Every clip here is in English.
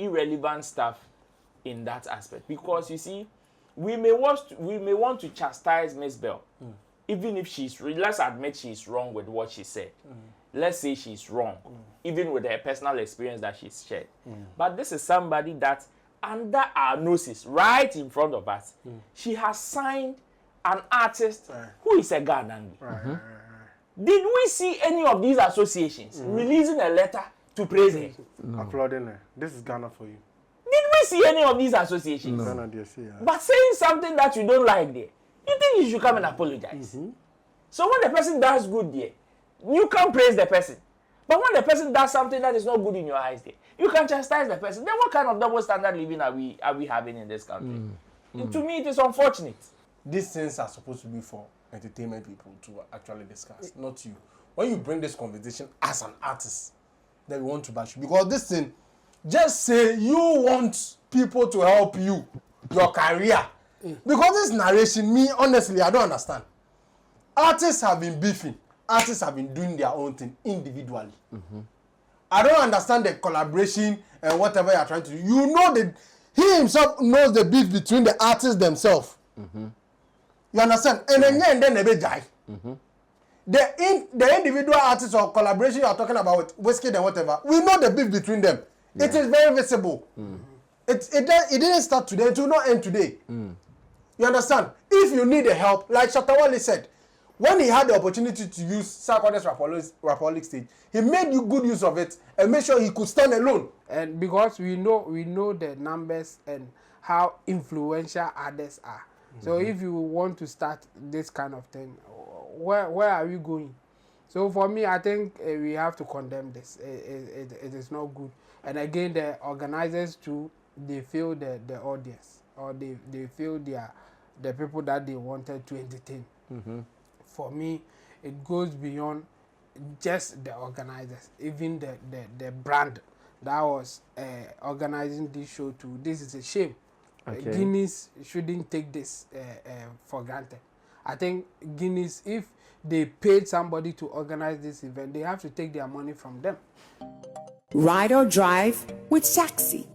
irrelevant stuff in that aspect. Because you see, we may want to chastise Mzbel, even if let's admit she's wrong with what she said. Let's say she's wrong, even with her personal experience that she's shared. But this is somebody that, under our noses, right in front of us, she has signed an artist who is a Ghanaian. Did we see any of these associations releasing a letter to praise her? No. Applauding her. This is Ghana for you. Did we see any of these associations? No. Ghana, dear, see, But saying something that you don't like there, you think you should come and apologize. So when the person does good there, you can praise the person. But when the person does something that is not good in your eyes there, you can chastise the person. Then what kind of double standard living are we having in this country? To me, it is unfortunate. These things are supposed to be for entertainment people to actually discuss, not you. When you bring this conversation as an artist, then we want to bash you. Because this thing, just say you want people to help you, your career. Because this narration, me, honestly, I don't understand. Artists have been beefing. Artists have been doing their own thing individually. I don't understand the collaboration and whatever you're trying to do. You know that he himself knows the beef between the artists themselves. You understand? And then they be die. The individual artists or collaboration you are talking about with Whiskey and whatever, we know the beef between them. Yeah. It is very visible. It didn't start today. It will not end today. You understand? If you need a help, like Shatta Wale said, when he had the opportunity to use Sarkodis Rapolic stage, he made you good use of it and made sure he could stand alone. And because we know the numbers and how influential others are. So if you want to start this kind of thing, where are we going? So for me, I think we have to condemn this. It is not good. And again, the organizers too, they feel the audience, or they feel the people that they wanted to entertain. For me, it goes beyond just the organizers, even the brand that was organizing this show too. This is a shame. Guinness shouldn't take this for granted. I think Guinness, if they paid somebody to organize this event, they have to take their money from them. Ride or drive with Shaxi.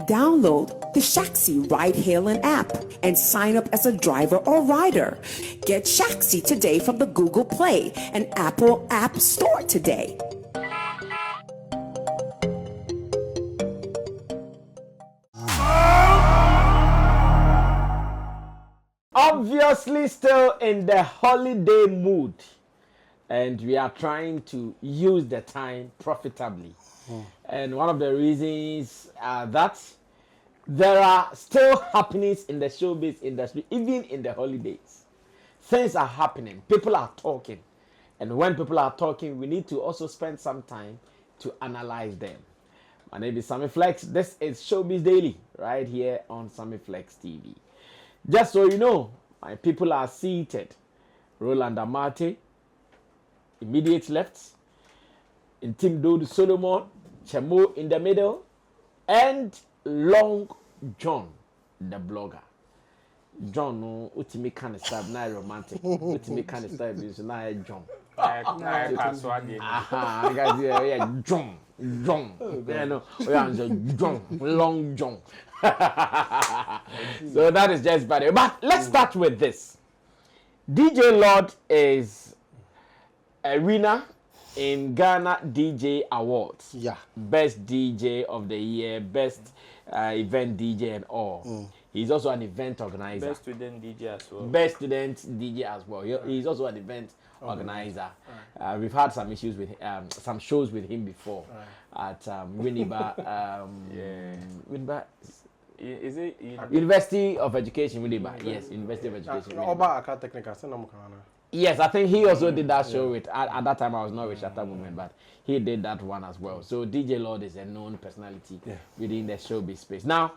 Download the Shaxi ride-hailing app and sign up as a driver or rider. Get Shaxi today from the Google Play and Apple App Store today. Obviously still in the holiday mood, and we are trying to use the time profitably. And one of the reasons that there are still happenings in the showbiz industry, even in the holidays. Things are happening, people are talking, and when people are talking, we need to also spend some time to analyze them. My name is Sammy Flex. This is Showbiz Daily, right here on Sammy Flex TV. Just so you know, my people are seated. Roland Amate, immediate left. Intim Dodu Solomon, Chemo in the middle, and Long John, the blogger. John, no, ultimate kind of style, not romantic. Ultimate kind of style is not John. John. John, Long John. So that is just bad. But let's start with this. DJ Lord is a winner in Ghana DJ Awards. Yeah. Best DJ of the year, best event DJ and all. He's also an event organizer. Best student DJ as well. Best student DJ as well. He's also an event organizer. We've had some issues with some shows with him before at Winneba. Winneba. Is it University of Education, Winneba? Yes, University of Education. Yes, I think he also did that show with. At that time, I was not with Shatta Women, but he did that one as well. So DJ Lord is a known personality within the showbiz space. Now,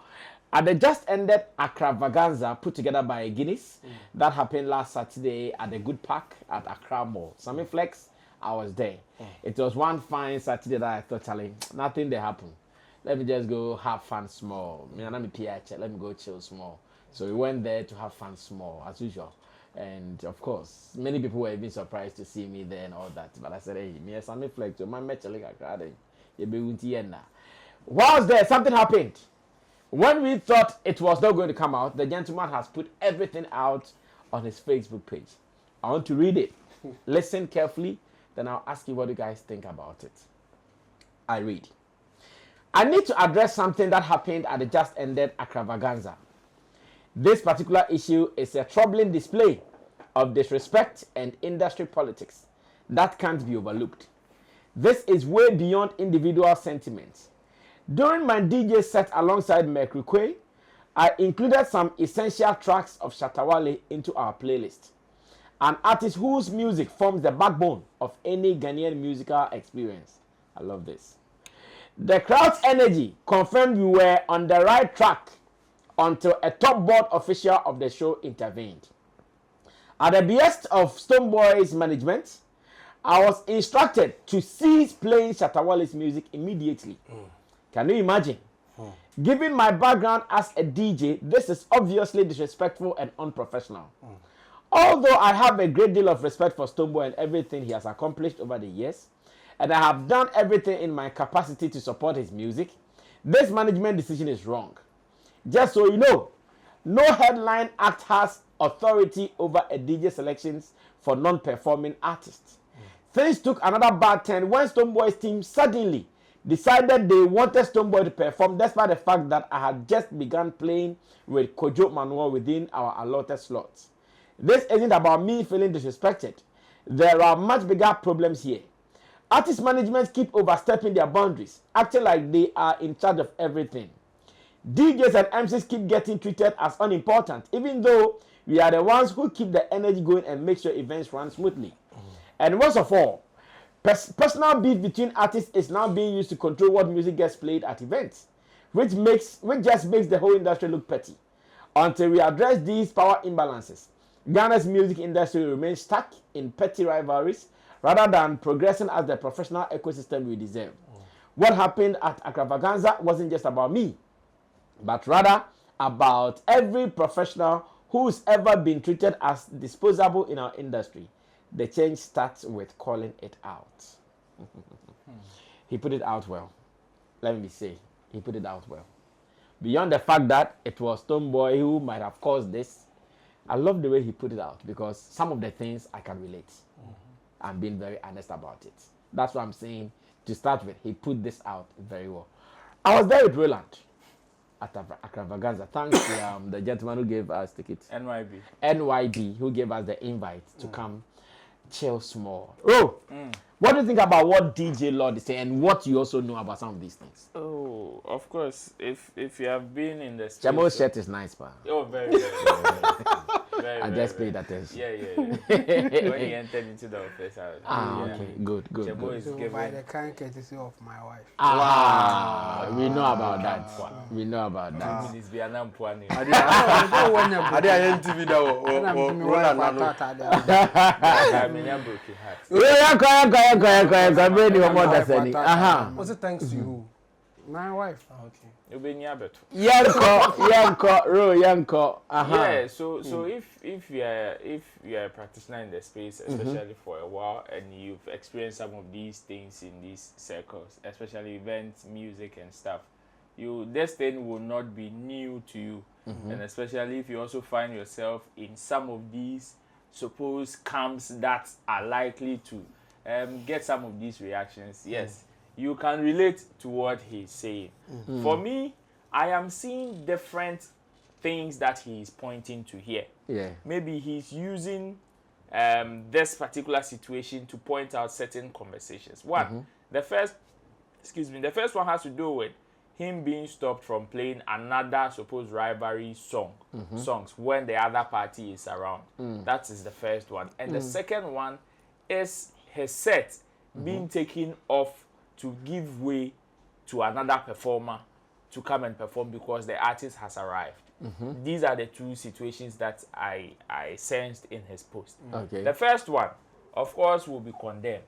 at the just ended Accravaganza put together by Guinness, that happened last Saturday at the Good Park at Accra Mall. Sammy Flex, I was there. It was one fine Saturday that I thought, Charlie, nothing there happened. Let me just go have fun small. Let me go chill small. So we went there to have fun small, as usual. And of course, many people were even surprised to see me there and all that. But I said, hey, me Sammy Flex, my Whilst there, something happened. When we thought it was not going to come out, the gentleman has put everything out on his Facebook page. I want to read it. Listen carefully, then I'll ask you what you guys think about it. I read. I need to address something that happened at the just ended Accravaganza. This particular issue is a troubling display of disrespect and industry politics that can't be overlooked. This is way beyond individual sentiments. During my DJ set alongside Mercury, I included some essential tracks of Shatta Wale into our playlist. An artist whose music forms the backbone of any Ghanaian musical experience. I love this. The crowd's energy confirmed we were on the right track until a top board official of the show intervened. At the behest of Stonebwoy's management, I was instructed to cease playing Shatta Wale's music immediately. Can you imagine? Given my background as a DJ, this is obviously disrespectful and unprofessional. Although I have a great deal of respect for Stonebwoy and everything he has accomplished over the years, and I have done everything in my capacity to support his music, this management decision is wrong. Just so you know, no headline act has authority over a DJ selections for non-performing artists. Things took another bad turn when Stonebwoy's team suddenly decided they wanted Stonebwoy to perform despite the fact that I had just begun playing with Kojo Manuel within our allotted slots. This isn't about me feeling disrespected. There are much bigger problems here. Artist management keep overstepping their boundaries, acting like they are in charge of everything. DJs and MCs keep getting treated as unimportant, even though we are the ones who keep the energy going and make sure events run smoothly. And worst of all, personal beef between artists is now being used to control what music gets played at events, which just makes the whole industry look petty. Until we address these power imbalances, Ghana's music industry remains stuck in petty rivalries rather than progressing as the professional ecosystem we deserve. What happened at Accravaganza wasn't just about me, but rather about every professional who's ever been treated as disposable in our industry. The change starts with calling it out. He put it out well. Let me say, he put it out well. Beyond the fact that it was Stonebwoy who might have caused this, I love the way he put it out because some of the things I can relate. I'm being very honest about it. That's what I'm saying. To start with, he put this out very well. I was there with Roland at Accravaganza. Thanks to the gentleman who gave us tickets. NYB, who gave us the invite to come chill small. What do you think about what DJ Lord is saying and what you also know about some of these things? Oh, of course. If you have been in the space, Jamo's shirt is nice, pa. Oh, very, very, very. I just paid attention. Yeah. When he entered into the office, okay, good. Jamo is So given. by the kind courtesy of my wife. We know about that. We know about that. This be an ampuani. I didn't TV that was it thanks to you? My wife. Okay. Yeah, so if you are a practitioner in the space, especially for a while, and you've experienced some of these things in these circles, especially events, music and stuff, this thing will not be new to you. And especially if you also find yourself in some of these supposed camps that are likely to get some of these reactions, yes, you can relate to what he's saying. For me, I am seeing different things that he is pointing to here. Yeah. Maybe he's using this particular situation to point out certain conversations. The first one has to do with him being stopped from playing another supposed rivalry songs when the other party is around. That is the first one. And the second one is his set being taken off to give way to another performer to come and perform because the artist has arrived. These are the two situations that I sensed in his post. Okay. The first one, of course, will be condemned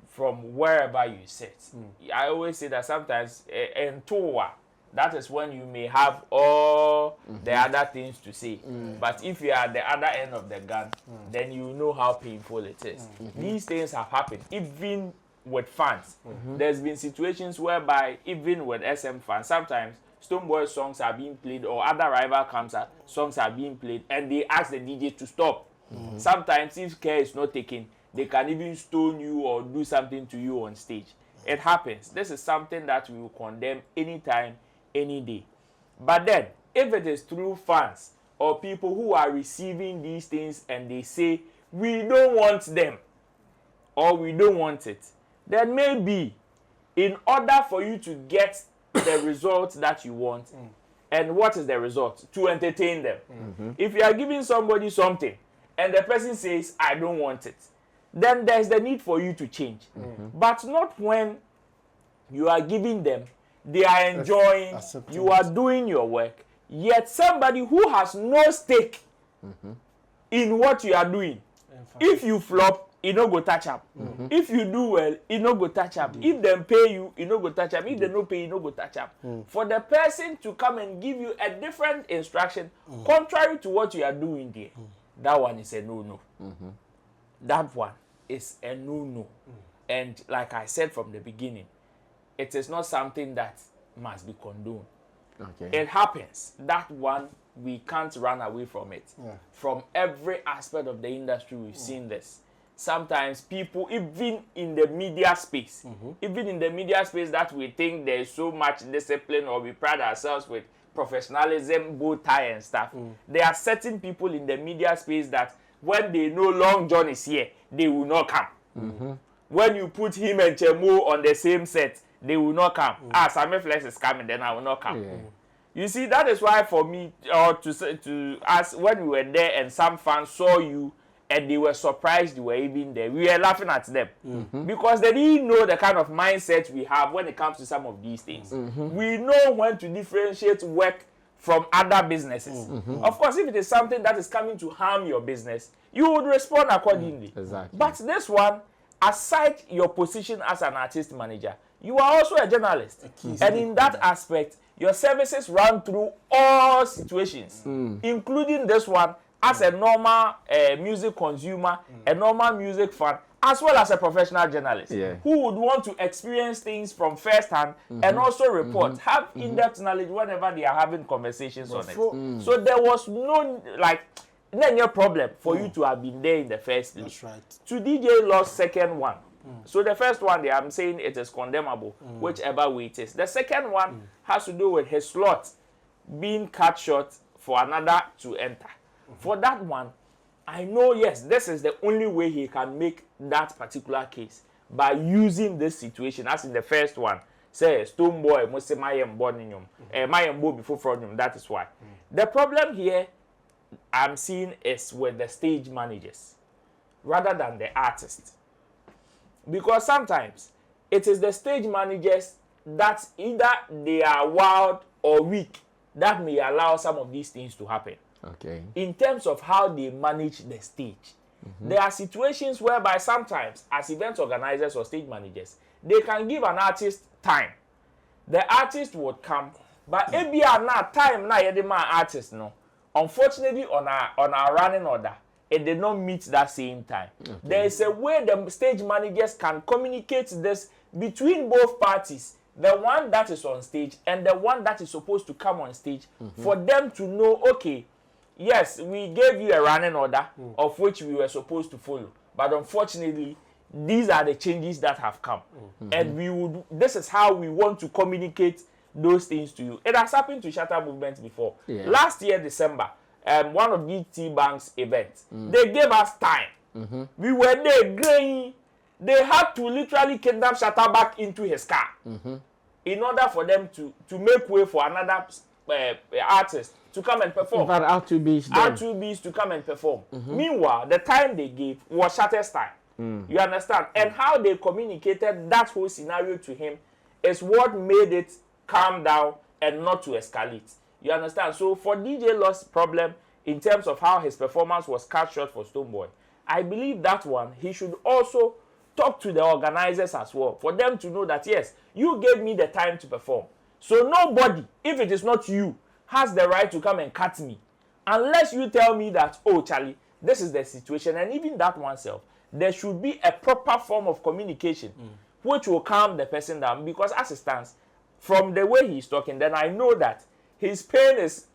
from wherever you sit. I always say that sometimes in Toa, that is when you may have all the other things to say. But if you are at the other end of the gun, then you know how painful it is. These things have happened. Even with fans. There's been situations whereby even with SM fans, sometimes Stonebwoy songs are being played or other rival camps songs are being played and they ask the DJ to stop. Sometimes if care is not taken, they can even stone you or do something to you on stage. It happens. This is something that we will condemn anytime, any day. But then, if it is through fans or people who are receiving these things and they say, we don't want them or we don't want it, then maybe in order for you to get the results that you want, and what is the result? To entertain them. If you are giving somebody something and the person says, I don't want it, then there's the need for you to change. But not when you are giving them, they are enjoying, you are doing your work, yet somebody who has no stake in what you are doing, if you flop, it no go touch up. If you do well, it no go touch up. If them pay you, it no go touch up. If they no pay, it no go touch up. For the person to come and give you a different instruction, contrary to what you are doing there, that one is a no-no. That one is a no-no. And like I said from the beginning, it is not something that must be condoned. It happens. That one, we can't run away from it. From every aspect of the industry, we've seen this. Sometimes people, even in the media space, that we think there is so much discipline or we pride ourselves with professionalism, bow tie and stuff, there are certain people in the media space that when they know Long John is here, they will not come. When you put him and Chemo on the same set, they will not come. Sammy Flex is coming, then I will not come. You see, that is why for me, or to us, when we were there and some fans saw you and they were surprised you were even there, we were laughing at them. Because they didn't know the kind of mindset we have when it comes to some of these things. We know when to differentiate work from other businesses. Of course, if it is something that is coming to harm your business, you would respond accordingly. But this one, aside your position as an artist manager, you are also a journalist. And in that aspect, your services run through all situations, including this one as a normal music consumer, a normal music fan, as well as a professional journalist who would want to experience things from first hand and also report, have in-depth knowledge whenever they are having conversations on it. So there was no problem for you to have been there in the first place. That's right. To DJ Law's second one. So the first one there, I'm saying it is condemnable, whichever way it is. The second one has to do with his slot being cut short for another to enter. For that one, I know, yes, this is the only way he can make that particular case, by using this situation, as in the first one. Say, Stonebwoy, must say, my embo before from that is why. The problem here I'm seeing is with the stage managers, rather than the artists. Because sometimes it is the stage managers that either they are wild or weak that may allow some of these things to happen. In terms of how they manage the stage. There are situations whereby sometimes, as event organizers or stage managers, they can give an artist time. The artist would come, but maybe not time na Edem artist no. Unfortunately, on our running order, it did not meet that same time. There is a way the stage managers can communicate this between both parties, the one that is on stage and the one that is supposed to come on stage, for them to know, okay, yes, we gave you a running order of which we were supposed to follow, but unfortunately, these are the changes that have come, and this is how we want to communicate those things to you. It has happened to Shatta movement before. Last year, December, one of GT Bank's events, they gave us time. We were there graying. They had to literally kidnap Shatta back into his car in order for them to make way for another artist to come and perform. R2Bs to come and perform. Meanwhile, the time they gave was Shatta's time. You understand? And how they communicated that whole scenario to him is what made it calm down and not to escalate. You understand? So for DJ Law's problem in terms of how his performance was cut short for Stonebwoy, I believe that one, he should also talk to the organizers as well, for them to know that, yes, you gave me the time to perform. So nobody, if it is not you, has the right to come and cut me. Unless you tell me that, oh, Charlie, this is the situation. And even that oneself, there should be a proper form of communication which will calm the person down, because as it stands, from the way he's talking, then I know that his pain is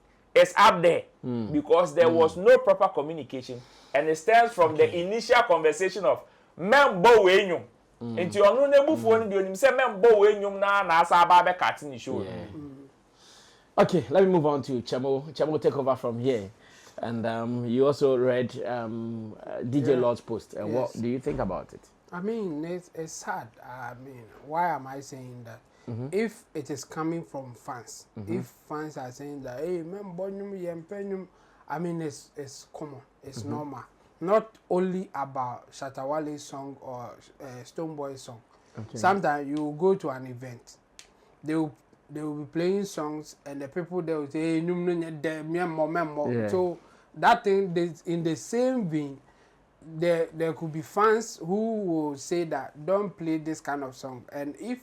up there because there was no proper communication, and it stems from the initial conversation of membo wenyum. Into your no nebu phone, you say membo wenyum na asa babe cutting show. Okay, let me move on to Chemo. Chemo, take over from here. And you also read DJ Lord's post. And what do you think about it? I mean, it's sad. I mean, why am I saying that? If it is coming from fans, if fans are saying that, hey, I mean, it's common, it's normal. Not only about Shatta Wale's song or Stonebwoy's song. Okay. Sometimes you go to an event, they will be playing songs, and the people they will say, hey, so that thing, in the same vein, there could be fans who will say that don't play this kind of song, and if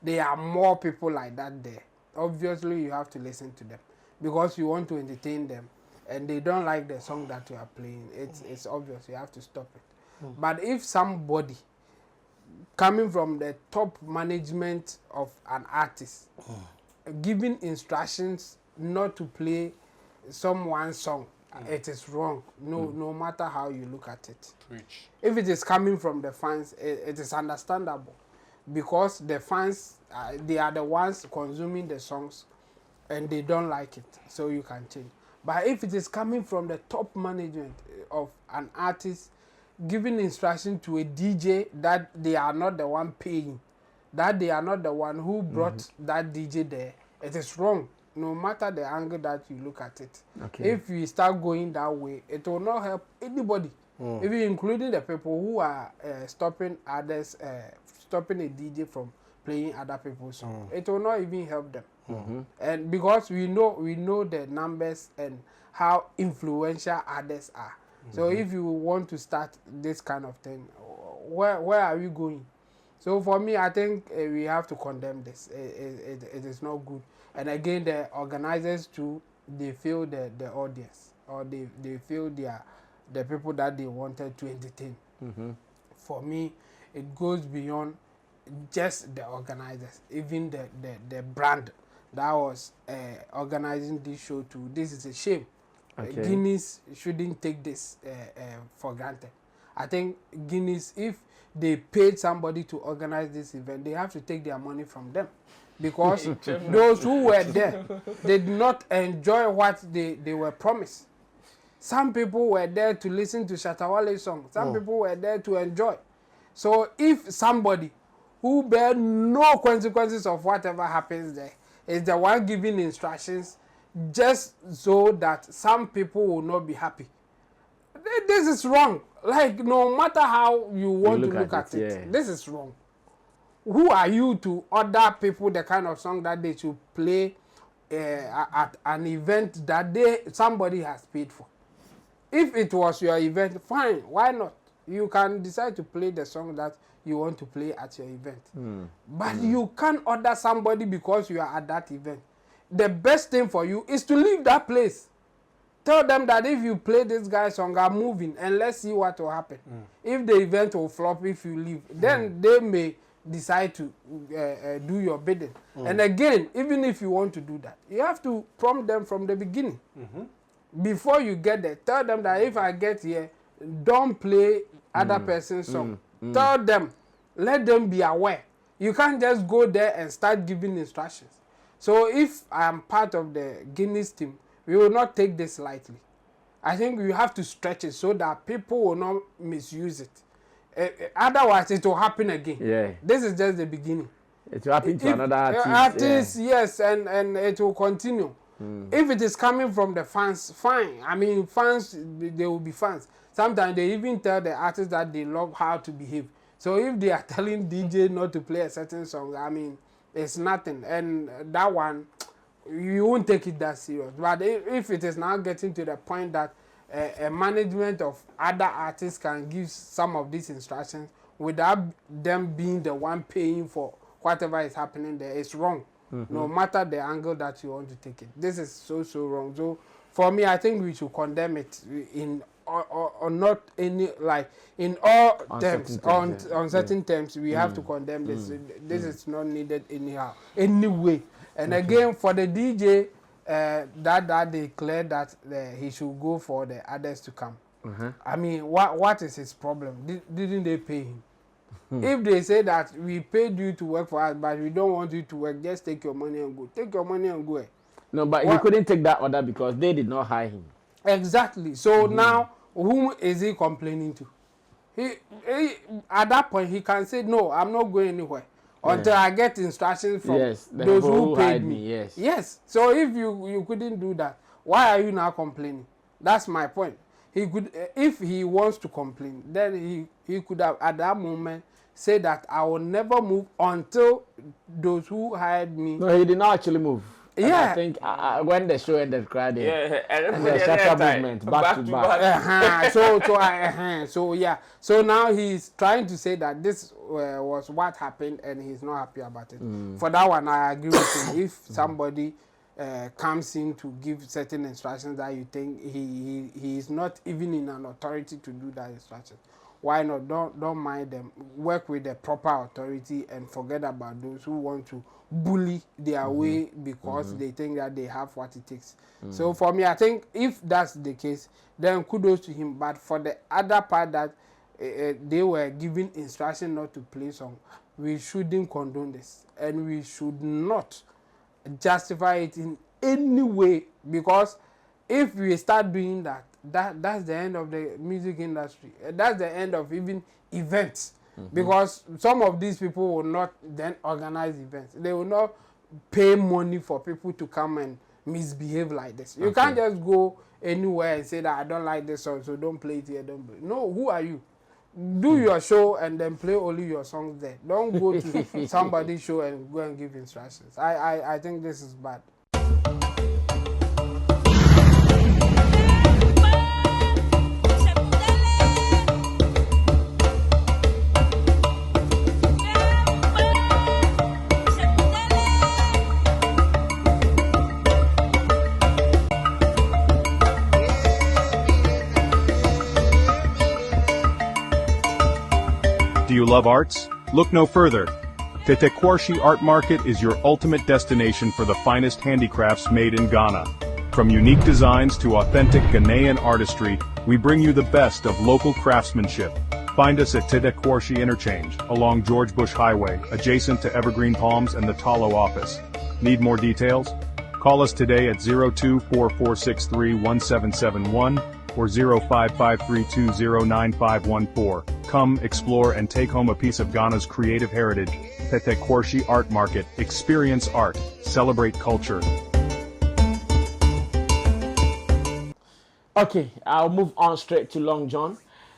there are more people like that there, obviously you have to listen to them because you want to entertain them, and they don't like the song that you are playing. It's obvious, you have to stop it. But if somebody coming from the top management of an artist giving instructions not to play someone's song, it is wrong. No matter how you look at it. Preach. If it is coming from the fans, it is understandable, because the fans they are the ones consuming the songs, and they don't like it, so you can change. But if it is coming from the top management of an artist giving instruction to a DJ that they are not the one paying, that they are not the one who brought that DJ there, it is wrong. No matter the angle that you look at it. Okay. If you start going that way, it will not help anybody, even including the people who are stopping others, stopping a DJ from playing other people's songs. It will not even help them. And because we know the numbers and how influential others are. So if you want to start this kind of thing, where are we going? So for me, I think we have to condemn this. It is not good. And again, the organizers too, they feel the audience, or they feel the people that they wanted to entertain. For me, it goes beyond just the organizers, even the brand that was organizing this show too. This is a shame. Guinness shouldn't take this for granted. I think Guinness, if they paid somebody to organize this event, they have to take their money from them, because those who were there did not enjoy what they were promised. Some people were there to listen to Shatta Wale's song. Some people were there to enjoy. So if somebody who bear no consequences of whatever happens there is the one giving instructions just so that some people will not be happy, this is wrong. Like, no matter how you want to look at it, this is wrong. Who are you to order people the kind of song that they should play at an event that somebody has paid for? If it was your event, fine, why not? You can decide to play the song that you want to play at your event. But you can't order somebody because you are at that event. The best thing for you is to leave that place. Tell them that if you play this guy's song, I'm moving, and let's see what will happen. If the event will flop if you leave, then they may decide to do your bidding. And again, even if you want to do that, you have to prompt them from the beginning. Before you get there, tell them that if I get here, don't play other person's song. Tell them, let them be aware. You can't just go there and start giving instructions. So if I am part of the Guinness team, we will not take this lightly. I think we have to stretch it so that people will not misuse it. Otherwise, it will happen again. This is just the beginning. It will happen to another artist. Yes, and it will continue. If it is coming from the fans, fine. I mean, fans, they will be fans. Sometimes they even tell the artists that they love how to behave. So if they are telling DJ not to play a certain song, I mean, it's nothing. And that one, you won't take it that serious. But if it is now getting to the point that a management of other artists can give some of these instructions without them being the one paying for whatever is happening there, it's wrong. No matter the angle that you want to take it. This is so wrong. So for me, I think we should condemn it in or not any, like in all On terms, certain on terms, yeah. on certain terms, we have to condemn this. This is not needed anyhow, anyway. And again, for the DJ, that they declared that he should go for the others to come. I mean, what is his problem? Didn't they pay him? If they say that we paid you to work for us, but we don't want you to work, just take your money and go. Take your money and go. No, but he couldn't take that order because they did not hire him. Exactly. So now, whom is he complaining to? He at that point he can say, no, I'm not going anywhere until I get instructions from those who paid me. Yes. So if you couldn't do that, why are you now complaining? That's my point. He could, if he wants to complain, then he could have at that moment say that I will never move until those who hired me. No, he did not actually move. And Yeah. I think when the show ended, cried. And the Shatta movement back to back. So now he's trying to say that this was what happened and he's not happy about it. For that one, I agree with him. If somebody comes in to give certain instructions that you think he is not even in an authority to do that instruction, why not? Don't mind them. Work with the proper authority and forget about those who want to bully their way because they think that they have what it takes. So for me, I think if that's the case, then kudos to him. But for the other part that they were given instruction not to play song, we shouldn't condone this, and we should not justify it in any way, because if we start doing that's the end of the music industry. That's the end of even events. Because some of these people will not then organize events. They will not pay money for people to come and misbehave like this. You can't just go anywhere and say that I don't like this song, so don't play it here. Don't play. No, who are you? Do your show and then play only your songs there. Don't go to somebody's show and go and give instructions. I think this is bad. Do you love arts? Look no further. Tetekwarshi Art Market is your ultimate destination for the finest handicrafts made in Ghana. From unique designs to authentic Ghanaian artistry, we bring you the best of local craftsmanship. Find us at Tetekwarshi Interchange, along George Bush Highway, adjacent to Evergreen Palms and the Talo office. Need more details? Call us today at 0244631771 or 0553209514. Come, explore, and take home a piece of Ghana's creative heritage. Tetekwarshi Art Market. Experience art. Celebrate culture. Okay, I'll move on straight to Long John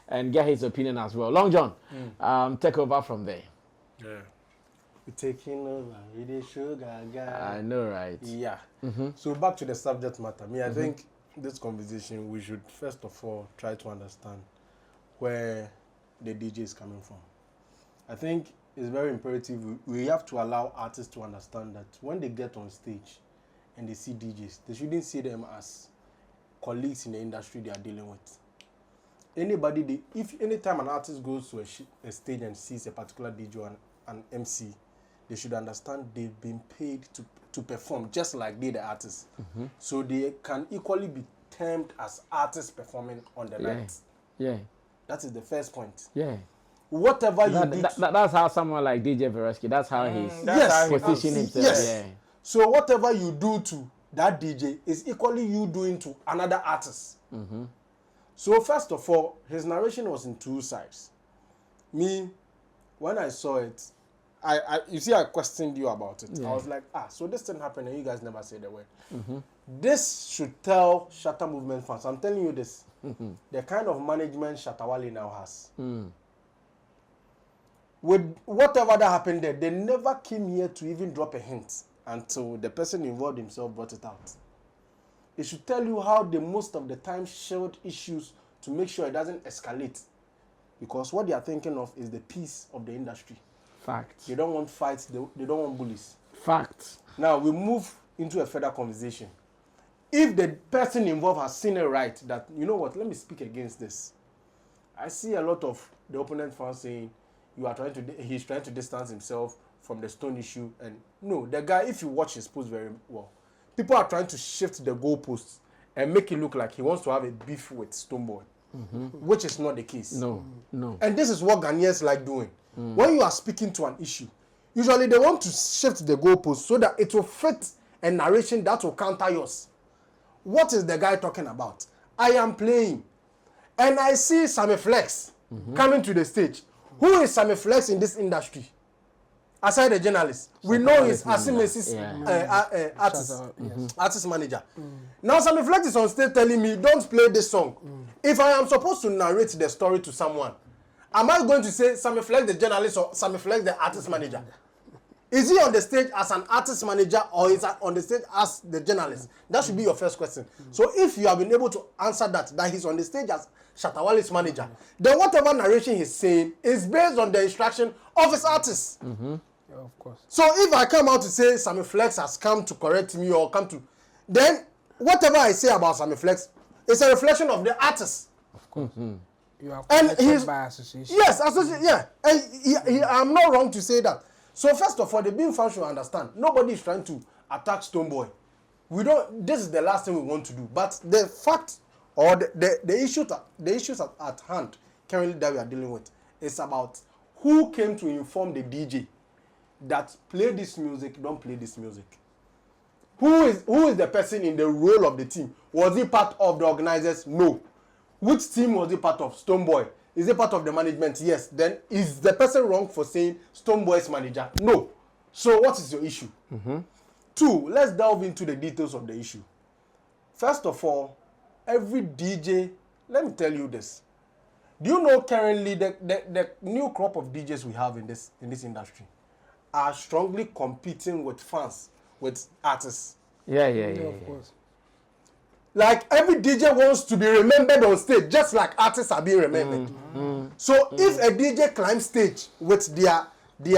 and get his opinion as well. Long John, take over from there. Yeah. We're taking over. It is sugar guy. I know, right? Yeah. So back to the subject matter. I think this conversation, we should first of all try to understand where the DJ is coming from. I think it's very imperative. We have to allow artists to understand that when they get on stage and they see DJs, they shouldn't see them as colleagues in the industry they are dealing with. If anytime an artist goes to a stage and sees a particular DJ or an MC, they should understand they've been paid to perform just like the artists. So they can equally be termed as artists performing on the night. Yeah. That is the first point. Yeah. Whatever you do. That's how someone like DJ Vereski, that's how he's positioning himself. Yes. Yeah. So whatever you do to that DJ is equally you doing to another artist. So first of all, his narration was in two sides. Me, when I saw it, you see, I questioned you about it. I was like, so this thing happened and you guys never said a word. This should tell Shatta movement fans. I'm telling you this. The kind of management Shatta Wale now has. With whatever that happened there, they never came here to even drop a hint until the person involved himself brought it out. It should tell you how they most of the time shield issues to make sure it doesn't escalate. Because what they are thinking of is the peace of the industry. Facts. They don't want fights, they don't want bullies. Facts. Now we move into a further conversation. if the person involved has seen it right, that, you know what, let me speak against this. I see a lot of the opponent fans saying he's trying to distance himself from the Stone issue. And no, the guy, if you watch his post very well, people are trying to shift the goalposts and make it look like he wants to have a beef with Stonebwoy, which is not the case. No. And this is what Ghanaians like doing. When you are speaking to an issue, usually they want to shift the goalposts so that it will fit a narration that will counter yours. What is the guy talking about? I am playing, and I see Sammy Flex coming to the stage. Who is Sammy Flex in this industry? Aside the journalist, we know he's Asime's artist manager. Now Sammy Flex is on stage telling me, don't play this song. If I am supposed to narrate the story to someone, am I going to say Sammy Flex the journalist or Sammy Flex the artist manager? Is he on the stage as an artist manager or is he on the stage as the journalist? That should be your first question. So if you have been able to answer that he's on the stage as Shatta Wale's manager, then whatever narration he's saying is based on the instruction of his artist. Yeah, of course. So if I come out to say Sammy Flex has come to correct me or come to, then whatever I say about Sammy Flex is a reflection of the artist. Of course. You are And connected by association. Yes, association. Yeah, and I'm not wrong to say that. So first of all, the being fans should understand. Nobody is trying to attack Stonebwoy. We don't. This is the last thing we want to do. But the fact or the issues at hand currently that we are dealing with is about who came to inform the DJ that play this music, don't play this music. Who is the person in the role of the team? Was he part of the organizers? No. Which team was he part of? Stonebwoy. Is he part of the management? Yes. Then is the person wrong for saying Stonebwoy's manager? No. So what is your issue? Two, let's delve into the details of the issue. First of all, every DJ, let me tell you this. Do you know currently the new crop of DJs we have in this industry are strongly competing with fans, with artists? Yeah, Of course. Like every DJ wants to be remembered on stage, just like artists are being remembered. So if a DJ climbs stage with their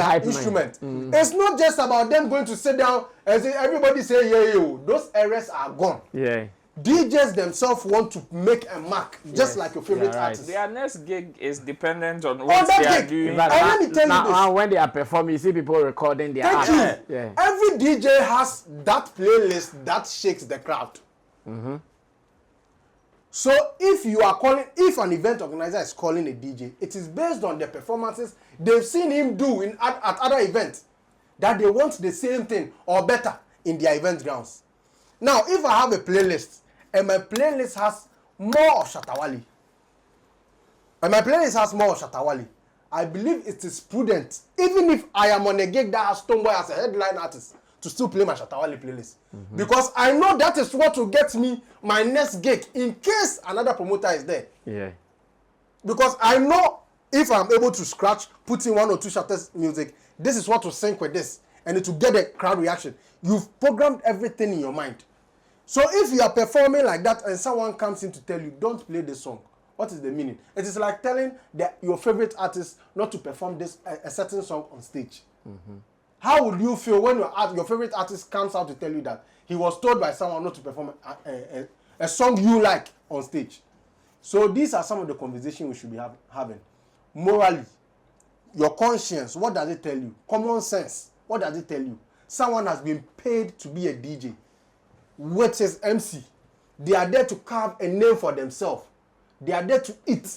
Hype instrument, it's not just about them going to sit down and say, everybody say, yeah, yo, those eras are gone. Yeah. DJs themselves want to make a mark, just like your favorite artist. Their next gig is dependent on what that they are gig. doing. But let me tell you this. now when they are performing, you see people recording their Thank art. you. Yeah. Every DJ has that playlist that shakes the crowd. So if an event organizer is calling a DJ, it is based on the performances they've seen him do at other events, that they want the same thing or better in their event grounds. Now, if I have a playlist and my playlist has more of Shatta Wale, I believe it is prudent, even if I am on a gig that has Stonebwoy as a headline artist, to still play my Shatta Wale playlist. Because I know that is what will get me my next gig in case another promoter is there. Yeah. Because I know if I'm able to put in one or two Shatta's music, this is what will sync with this, and it will get a crowd reaction. You've programmed everything in your mind. So if you are performing like that and someone comes in to tell you, don't play this song, what is the meaning? It is like telling your favorite artist not to perform a certain song on stage. How would you feel when your favorite artist comes out to tell you that he was told by someone not to perform a song you like on stage? So these are some of the conversations we should be having. Morally, your conscience, what does it tell you? Common sense, what does it tell you? Someone has been paid to be a DJ, which is MC. They are there to carve a name for themselves. They are there to eat.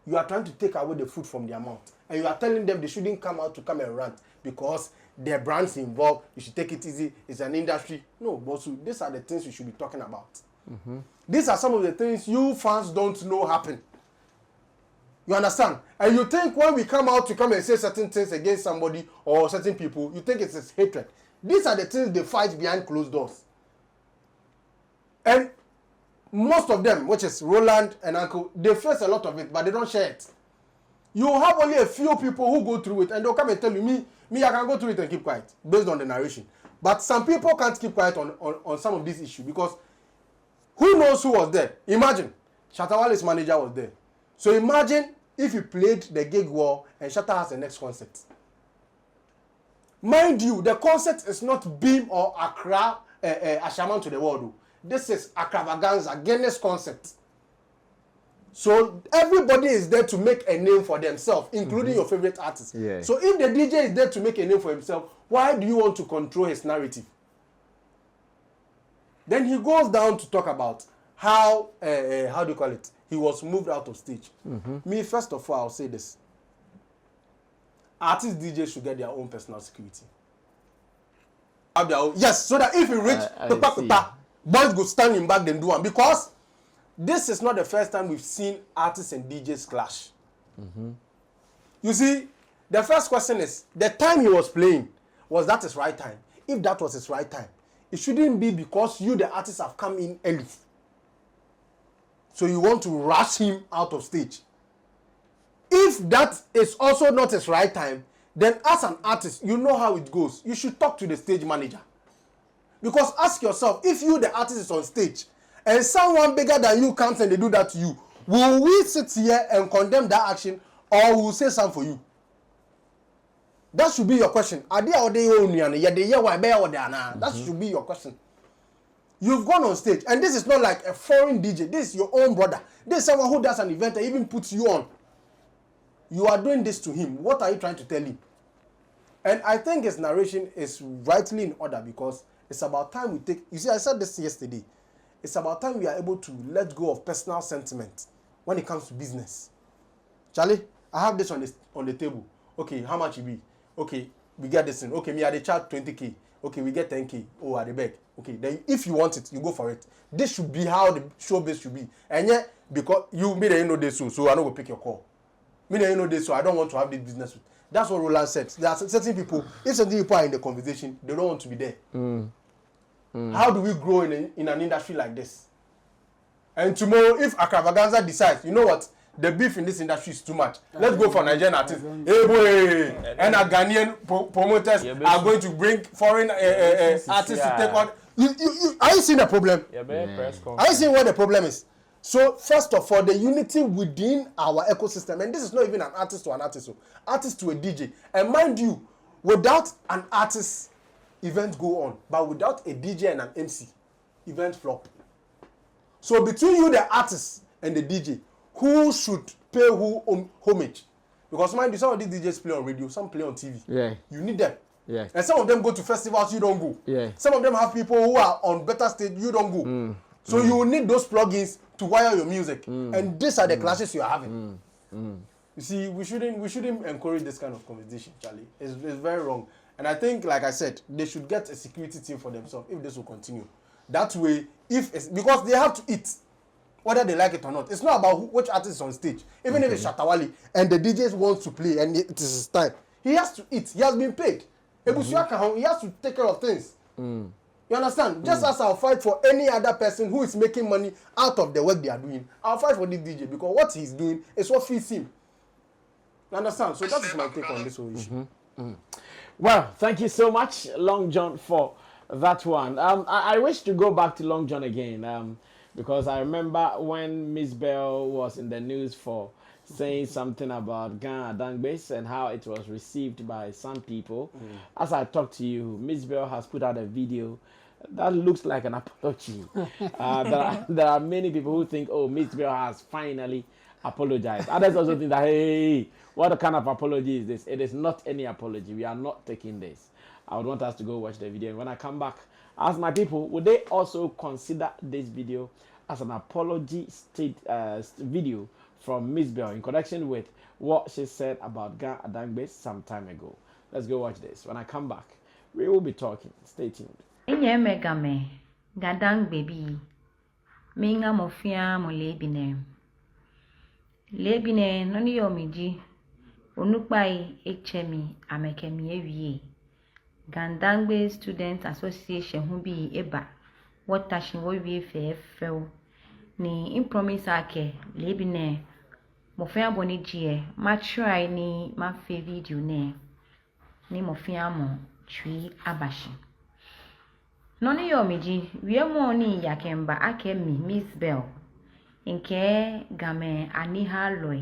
You are trying to take away the food from their mouth. And you are telling them they shouldn't come out to come and rant because their brand's involved. You should take it easy. It's an industry. No, Bosu, these are the things we should be talking about. These are some of the things you fans don't know happen. You understand? And you think when we come out to come and say certain things against somebody or certain people, you think it's hatred. These are the things they fight behind closed doors. And most of them, which is Roland and Uncle, they face a lot of it, but they don't share it. You have only a few people who go through it, and they'll come and tell you, me, I can go through it and keep quiet, based on the narration. But some people can't keep quiet on some of these issues, because who knows who was there? Imagine, Shatta Wale's manager was there. So imagine if you played the gig well, and Shatta has the next concert. Mind you, the concert is not Beam or Accra, Ashaman to the world. this is Accravaganza, Guinness concept. So everybody is there to make a name for themselves, including your favorite artist. Yeah. So if the DJ is there to make a name for himself, why do you want to control his narrative? Then he goes down to talk about how do you call it? He was moved out of stage. Me, first of all, I'll say this. Artists, DJs should get their own personal security. Have their own, yes, so that if you reach boys go stand in back, then do one. Because this is not the first time we've seen artists and DJs clash. You see, the first question is, the time he was playing, was that his right time? If that was his right time, it shouldn't be because you, the artist, have come in early. So you want to rush him out of stage. If that is also not his right time, then as an artist, you know how it goes. You should talk to the stage manager. Because ask yourself, if you, the artist, is on stage, and someone bigger than you comes and they do that to you, will we sit here and condemn that action, or will say something for you? That should be your question. That should be your question. You've gone on stage, and this is not like a foreign DJ. This is your own brother. This is someone who does an event and even puts you on. You are doing this to him. What are you trying to tell him? And I think his narration is rightly in order because it's about time we take... You see, I said this yesterday. It's about time we are able to let go of personal sentiment when it comes to business. Charlie, I have this on the table. Okay, how much it be? Okay, we get this in. Okay, me at the chart 20K. Okay, we get 10K. Oh, at the back. Okay, then if you want it, you go for it. This should be how the showbiz should be. And yet, because you know this, so I don't go pick your call. Me you know this, so I don't want to have this business with. That's what Roland said. There are certain people, if certain people are in the conversation, they don't want to be there. How do we grow in an industry like this? And tomorrow, if Accravaganza decides, you know what, the beef in this industry is too much. Let's go for Nigerian artists. Hey boy, and our Ghanaian promoters are going to bring foreign artists to take on. Are you seeing the problem? Are you seeing what the problem is? So first of all, the unity within our ecosystem, and this is not even an artist to an artist, so artist to a DJ. And mind you, without an artist, events go on, but without a DJ and an MC, events flop. So between you, the artist, and the DJ, who should pay who homage? Because mind you, some of these DJs play on radio, some play on TV. Yeah. You need them. Yeah. And some of them go to festivals, you don't go. Yeah. Some of them have people who are on better stage, you don't go. So you will need those plugins to wire your music. And these are the clashes you are having. You see, we shouldn't encourage this kind of conversation, Charlie. It's very wrong. And I think, like I said, they should get a security team for themselves if this will continue. That way, because they have to eat, whether they like it or not. It's not about which artist is on stage. Even if it's Shatta and the DJs want to play and it is his time, he has to eat. He has been paid. He has to take care of things. You understand? Just as I'll fight for any other person who is making money out of the work they are doing, I'll fight for this DJ because what he's doing is what feeds him. You understand? So that is my take on this whole issue. Well, thank you so much, Long John, for that one. I wish to go back to Long John again because I remember when Mzbel was in the news for saying something about Ghana Dangbes and how it was received by some people. As I talk to you, Mzbel has put out a video that looks like an apology. There are many people who think, oh, Mzbel has finally apologized. Others also think that, hey, what kind of apology is this? It is not any apology. We are not taking this. I would want us to go watch the video. And when I come back, ask my people, would they also consider this video as an apology video from Mzbel in connection with what she said about Ghana Dangbes some time ago? Let's go watch this. When I come back, we will be talking. Stay tuned. Inye megame gadang baby minga mofia mo lebine noni yomiji onupai echemi amekemi ewie Gandangbe Student Association hu bi eba watashin wo wie fefew ni impromise ake lebine mofia boni gie ma try ni ma fe video ne ni mofia mo twi abashi noni yomiji wiemo ni yakemba akemi Mzbel nke game aniha loy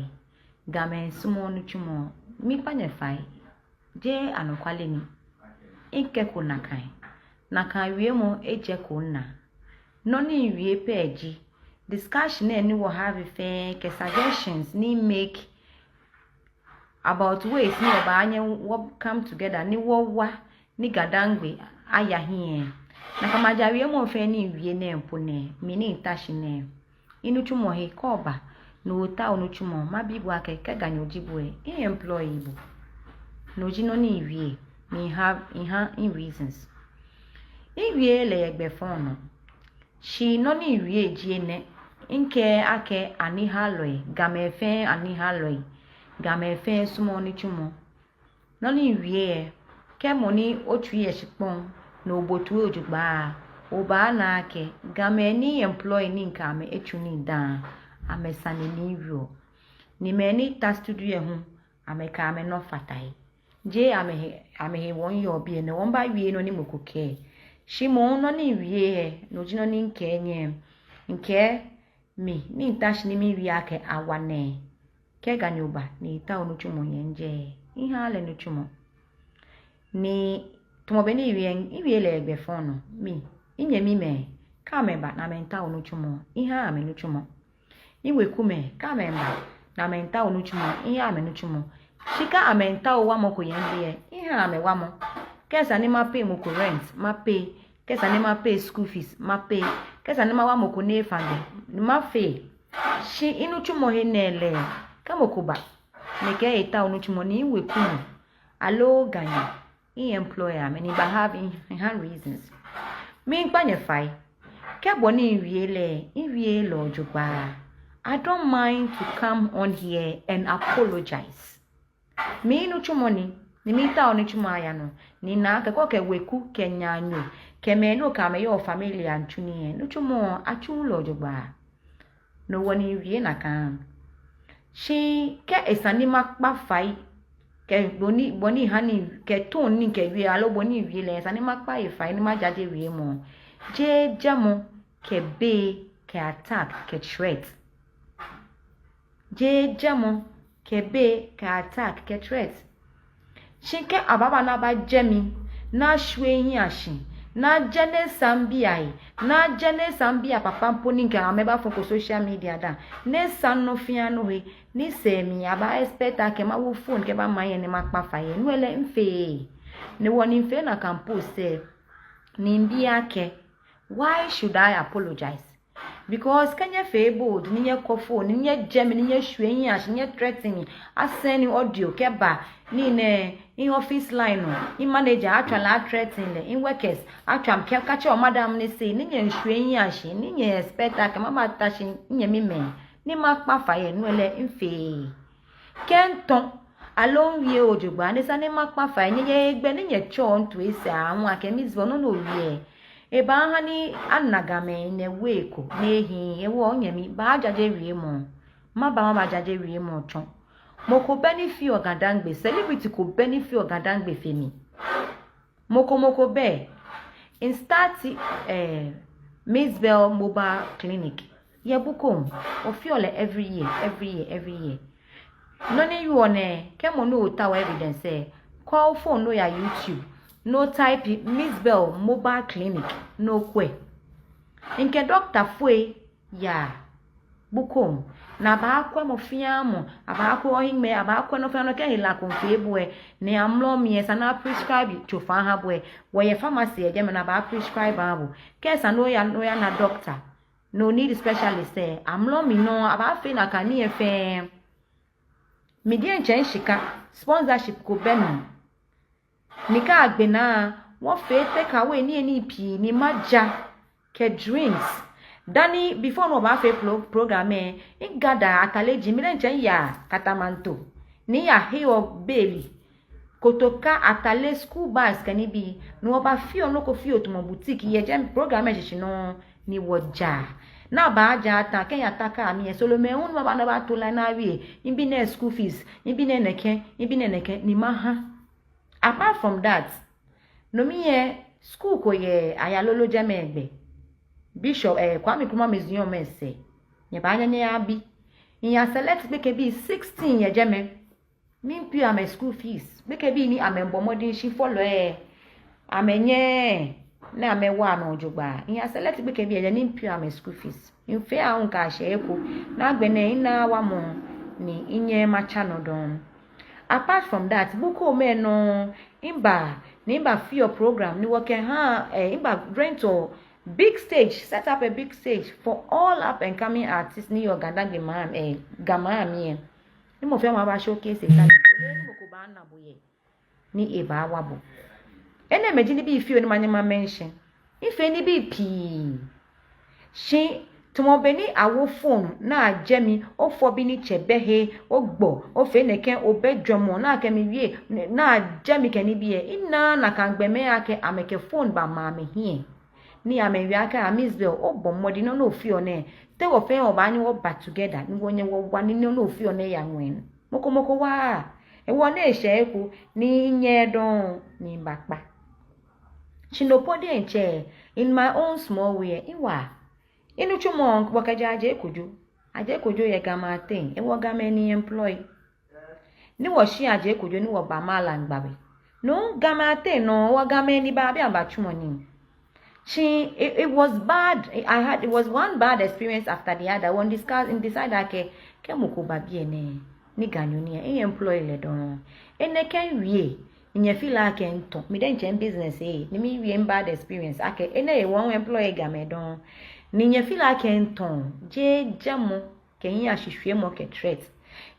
game sumonu chumo mi panyefai je anokwale ni nke ko nakan wiemo eje ko na no ni wie page discussion any will have fair suggestions ni make about ways ni obaanye what come together ni wa ni gadangbe aya here na kama jawie mo fe ni wie na empo ne mini tashi ne inuchumo he koba no ta onuchumo mabibu akeke ganyojibwe employee bu no jino ni wie me have in reasons iwie le egbe fono she no ni wie jie ne nke ake ani haloi gamefe ani haloi gamefe sumo ni chumo no ni wie ke moni otu ye shipon no botu ojugba oba na ake gameni employee ni nka me etu ni dan amesane ni rio ni meni ta studio hu ameka me no fatai je amehe won yo bi ne won ba wie no ni mokoke shimo no ni wie no jino ni nke mi ni tash ni mi wie ake awane ke ganyoba ni ta onu chumo yenje ihe ale no chumo ni tumobe ni wie le egbe fono mi inye mi me ka me ba na menta onu chumo ihe a me no chumo iwe kume ka me ba na menta onu chumo ihe a me no chumo shika amenta owa moko yendie ihe ame wamo kesa ni ma pay moko rent ma pay kesa ni ma pay school fees ma pay kesa ni ma wa moko ne fande ma pay shi inu chumo he nele kama kuba neke eta onu chumo ni we kumu alo ganyo I employer me ni ba have in reasons me npanye fai ke boni wie le ojugba I don't mind to come on here and apologize. Me no chumoni, ni mita oni chumaya no, ni na ke weku kenya nyo, ke me no ka me yo family antuni no chumo achu lojogba. No woni wie na kan. She ke esani makpa fai ke boni hani ke ton ni ke wie alo boni wie le esani makpa e fai ni majaje wie mo. Je jamo ke be ke attack ke threat. Je jamo kebe ka attack ke threat shinke ababa na ba jemi na shwe ashi na jene sambia papa mponi nke ameba foko social media da ne sanno fiano he ni semi aba expect ake ma wo phone ke ba maye ne makpa faye nwele mfe ne woni mfe na campus se ni mbia ke why should I apologize? Because kanya fable niye kofo niye jemi niye shwe ashi niye threatening aseni audio keba ni ne in office line no in manager actually threatening le in workers actually catch your madam ni say niye shwe ashi niye expect aka mama tashi niye mime ni makpa faye nwele mfe kenton alon wie ojugba ni sa ni makpa faye niye egbe niye cho ntu ese awon ake Mzbel no wie eba hani anagame ne weko nehi ewo onyemi ba jaje riemo ma jaje riemo chon moko benefit ogadangbe celebrity ko benefit ogadangbe femi moko be in start Mzbel mobile clinic ye bukom ofiole every year no ne you one kemo no tawa evidence call phone no ya YouTube no type Mzbel mobile clinic no kwe nke doctor fue ya bukom na ba akwa mo fiamo aba akwa ohime aba akwa no fiano ke hila konfe ebue ne amlo miesa na prescribe chofa ha bue we pharmacy eje me na ba prescribe abu ke sa no ya na doctor no need specialist amlo mi no aba fe na kani efe media nchen shika sponsorship ko benu nika agbena won fe take away ni pi ni maja ke drinks dani before no ba fe programme in gada ataleji mi nchen ya katamanto ni ya hiyo beli kotoka atale school bus kani bi no ba fio no ko fio to mo boutique ye jam programme je no ni woja na ba ja ta ke ya taka mi e solo me unu ba na ba to la na wi ibi na school fees ibi na neke ni maha. Apart from that, no me school ko ye ayalolo jamegbe. Bishop Kwame Nkrumah Museum mense. Ye ba nya abi. In ya select make be 16 ye jame. Min pi am school fees. Make be ni amembo modin shi follow amenye na me wa no jogba in select be ke bi e ni mpia me school fees in fe a un ka hye eko na agbene ina wa mo ni inye macha no don. Apart from that buko me no nimba fear program ni work ha imba rent to big stage, set up a big stage for all up and coming artists ni Uganda gama mi ni mo fe ma ba showcase talent ni mo ko ba na boye ni eba wabo ene meji ni bi fio ni manyama mention ife ni bi pi shi tomo beni awo phone na ajemi o fo bi ni chebehe ogbo o fe neken obedwomo na ake mi wie na ajemi keni bi e ina na kan gbeme ake ameke phone ba ma me hie ni amewi aka Mzbel ogbo mmodi no no fio ne te wo fe oba anyi wo back together ni wonye wo wa ni no fio ne ya nwen moko wa e wo na ehye eku ni nye don ni mbakpa chinopodi enche in my own small way iwa inu chumo wakaja aje kojo ye gama thing e wo gama ni employee ni wo shi aje kojo ni wo ba mala ngbabe no gama thing no wo gama ni ba bi amba chumo ni it was bad. It was one bad experience after the other. One decide ke muko babie ne ni ganyoni e employee le don ene kan wie nye feel like ento me den chen business ni mi wie bad experience ake ene one employee game don ni nye feel like ento jamo ke yin ahwehwe mo ke threat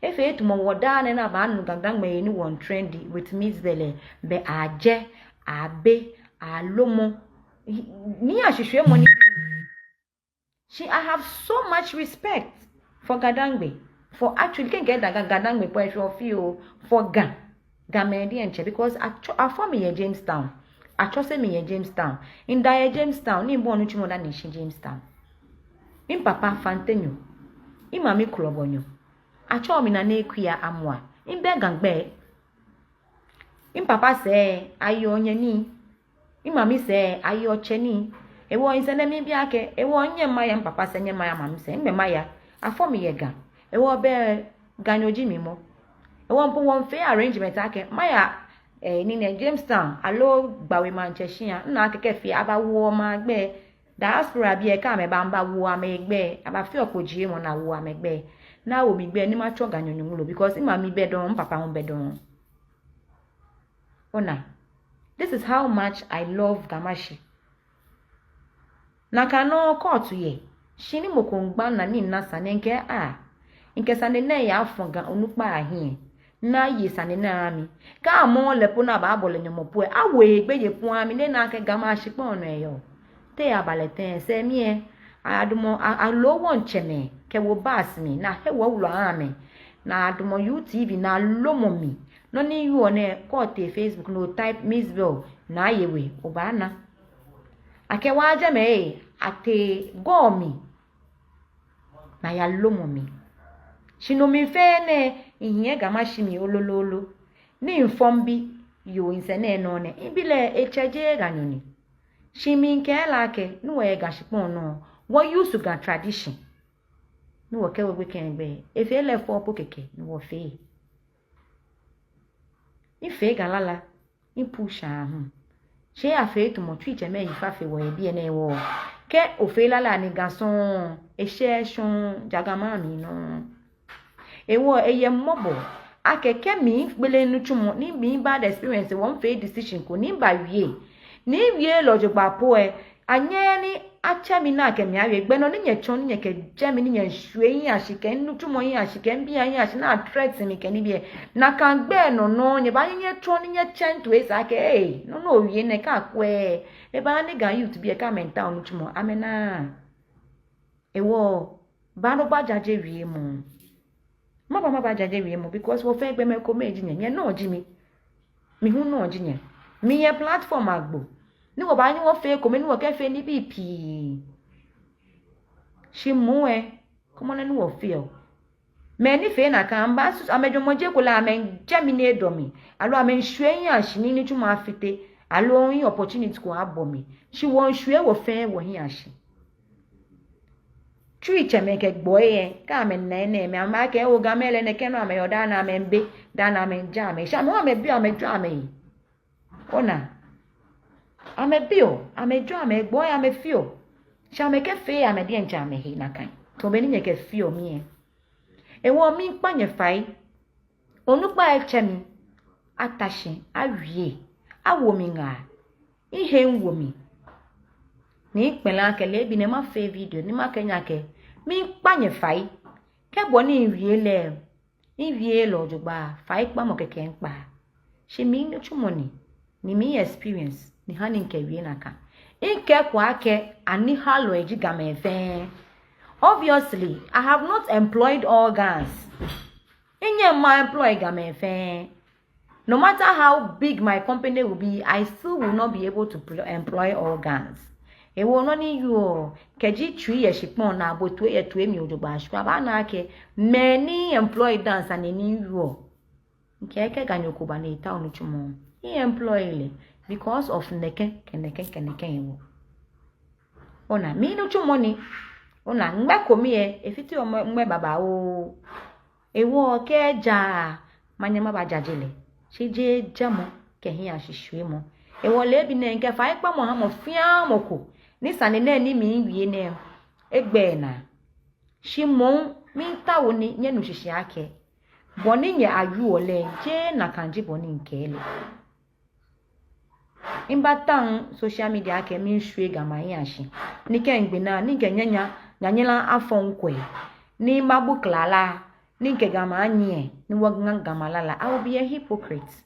efe etumo woda ne na ba nu gangang me ni one trendy with Mzbel be aje abe alomo ni ahwehwe mo ni I have so much respect for Gadangbe for actually can get that Gadangbe poetry of you for Gamedi and because I form me Jamestown. I trust me Jamestown. In that Jamestown, ni born no more than Jamestown. In papa Fantenyo. In mami Kulobonyo. I chaw me na kuya amwa. In Begangbe. In papa say ayo nyani. In mami say ayo cheni. E wo insene mi biake e wo nye maya papa se nye maya mam se mbe maya afọ mi yega e wo be ganyoji mi mo e wo mpo won fe arrangement ake maya ni ne Jamestown alo gbawe mancheshia na akeke fi abawo ma gbe diaspora bi e ka me ba mba wo amegbe aba fi okojie mo na wo amegbe na wo mi gbe ni ma cho ganyonyo lo because ima mi be don papa won be don ona this is how much I love Gamashi. Nakano court ye shini mokongba na ni nasa nenke nke sane na ya afonga onukpa ahie na yi sane na ami ka mo lepo na ba abole nyomopo awe gbeye pu ami ne na ke Gamashi pon no eyo te abaleten se mi adumo alowo nchene ke wo bas mi na he wo wulo ami na adumo UTV na lomo mi no ni yu one court Facebook no type Mzbel na yewe obana ake waje me ate gomi na ya lomo mi shino mi fene ihe Gamashi mi olololo ni inform yo insene no ne ibile echeje ganyoni shimi nke lake no we gashipon no wo use ga tradition no wo kewe weekend be efe le fo pokeke no wo fe ife galala impusha she afe to mo twi me yifa fe wo bi ene wo ke ofela la ni garçon esheshun jagama mi no ewo eye mobo akeke mi gbele nu chumo ni mi bad experience won fe decision ko ni ba wie lojo gba po anye ni acha mi na ke mi awe gbe no ni nye chon ni nye ke jemi ni nye hwe yin ashike nu chumo yin ashike mbi yin ashi na threat mi ke ni bi na kan gbe no nye ba nye chon ni nye chen to esa ke no wie ne ka kwe e ba ni ga youth bi e ka mental nu chumo amena ewo ba no ba jaje wie mu ma ba jaje wie mu because wo fe gbe me ko meji nye no ji mi hu no ji nye mi ye platform agbo ni wo ba ni wo fe ko me ni wo ke fe ni BP shi muwe komo na ni wo fe o me ni fe na kan ba su amejomoje ko la men jamine domi alo amen hwe yin ahini ni tuma afite alo yin opportunity ko abomi shi won hwe wo fe wo hin ahi tui chemeke gboye ka men na me ama ke wo gamele ne ke no ame yoda na men be da na men jame sha mo ame bi ame jame ona I'm a bill, I'm a drum, I'm a boy, I'm a feel. Shall make a fair, I'm a dear jam, he na kind. To many make a feel me. A woman panya fight. Onukba echemi. Atashi, a ye. A woman a. Ihe woman. Ni kpelanke lebi ne ma fe video ni ma kenyake. Mi panya fight. Ke boni wiele. Ni wiele ojugba. Fight pa mo keke nkpa. She mi no chumoni. Ni mi experience. Ni hani nke wie naka. Inke kwa ke ani halo ejiga mefe. Obviously, I have not employed organs. Inye ma employ gamefe. No matter how big my company will be, I still will not be able to employ organs. E wo no ni you keji twi ye shipon na abotu ye tu emi ojoba ashwa ba na ke many employed dance and ni you. Nke ke ganyoku ba na ita onu chumo. He employ le because of neke wo. Ona mi no chumo ni. Ona ngbe komi e efiti o ngbe baba o. Ewo ke ja manyama ba jajele. Chije jamo ke hin ahihwe mo. Ewo le bi ne nke fa ipa mo ha mo fia moko. Ni sane na ni mi wie ne. Egbe na. Shimon mi ta woni nye no hihye ake. Boni nye ayu ole je na kanji boni nkele. Imbatan social media ake mi hwe gama yin ashi. Ni ke ngbe na ni ke nyanyela afon kwe. Ni mabu klala. Ni ke gama anye. Ni wagan gama lala. I will be a hypocrite.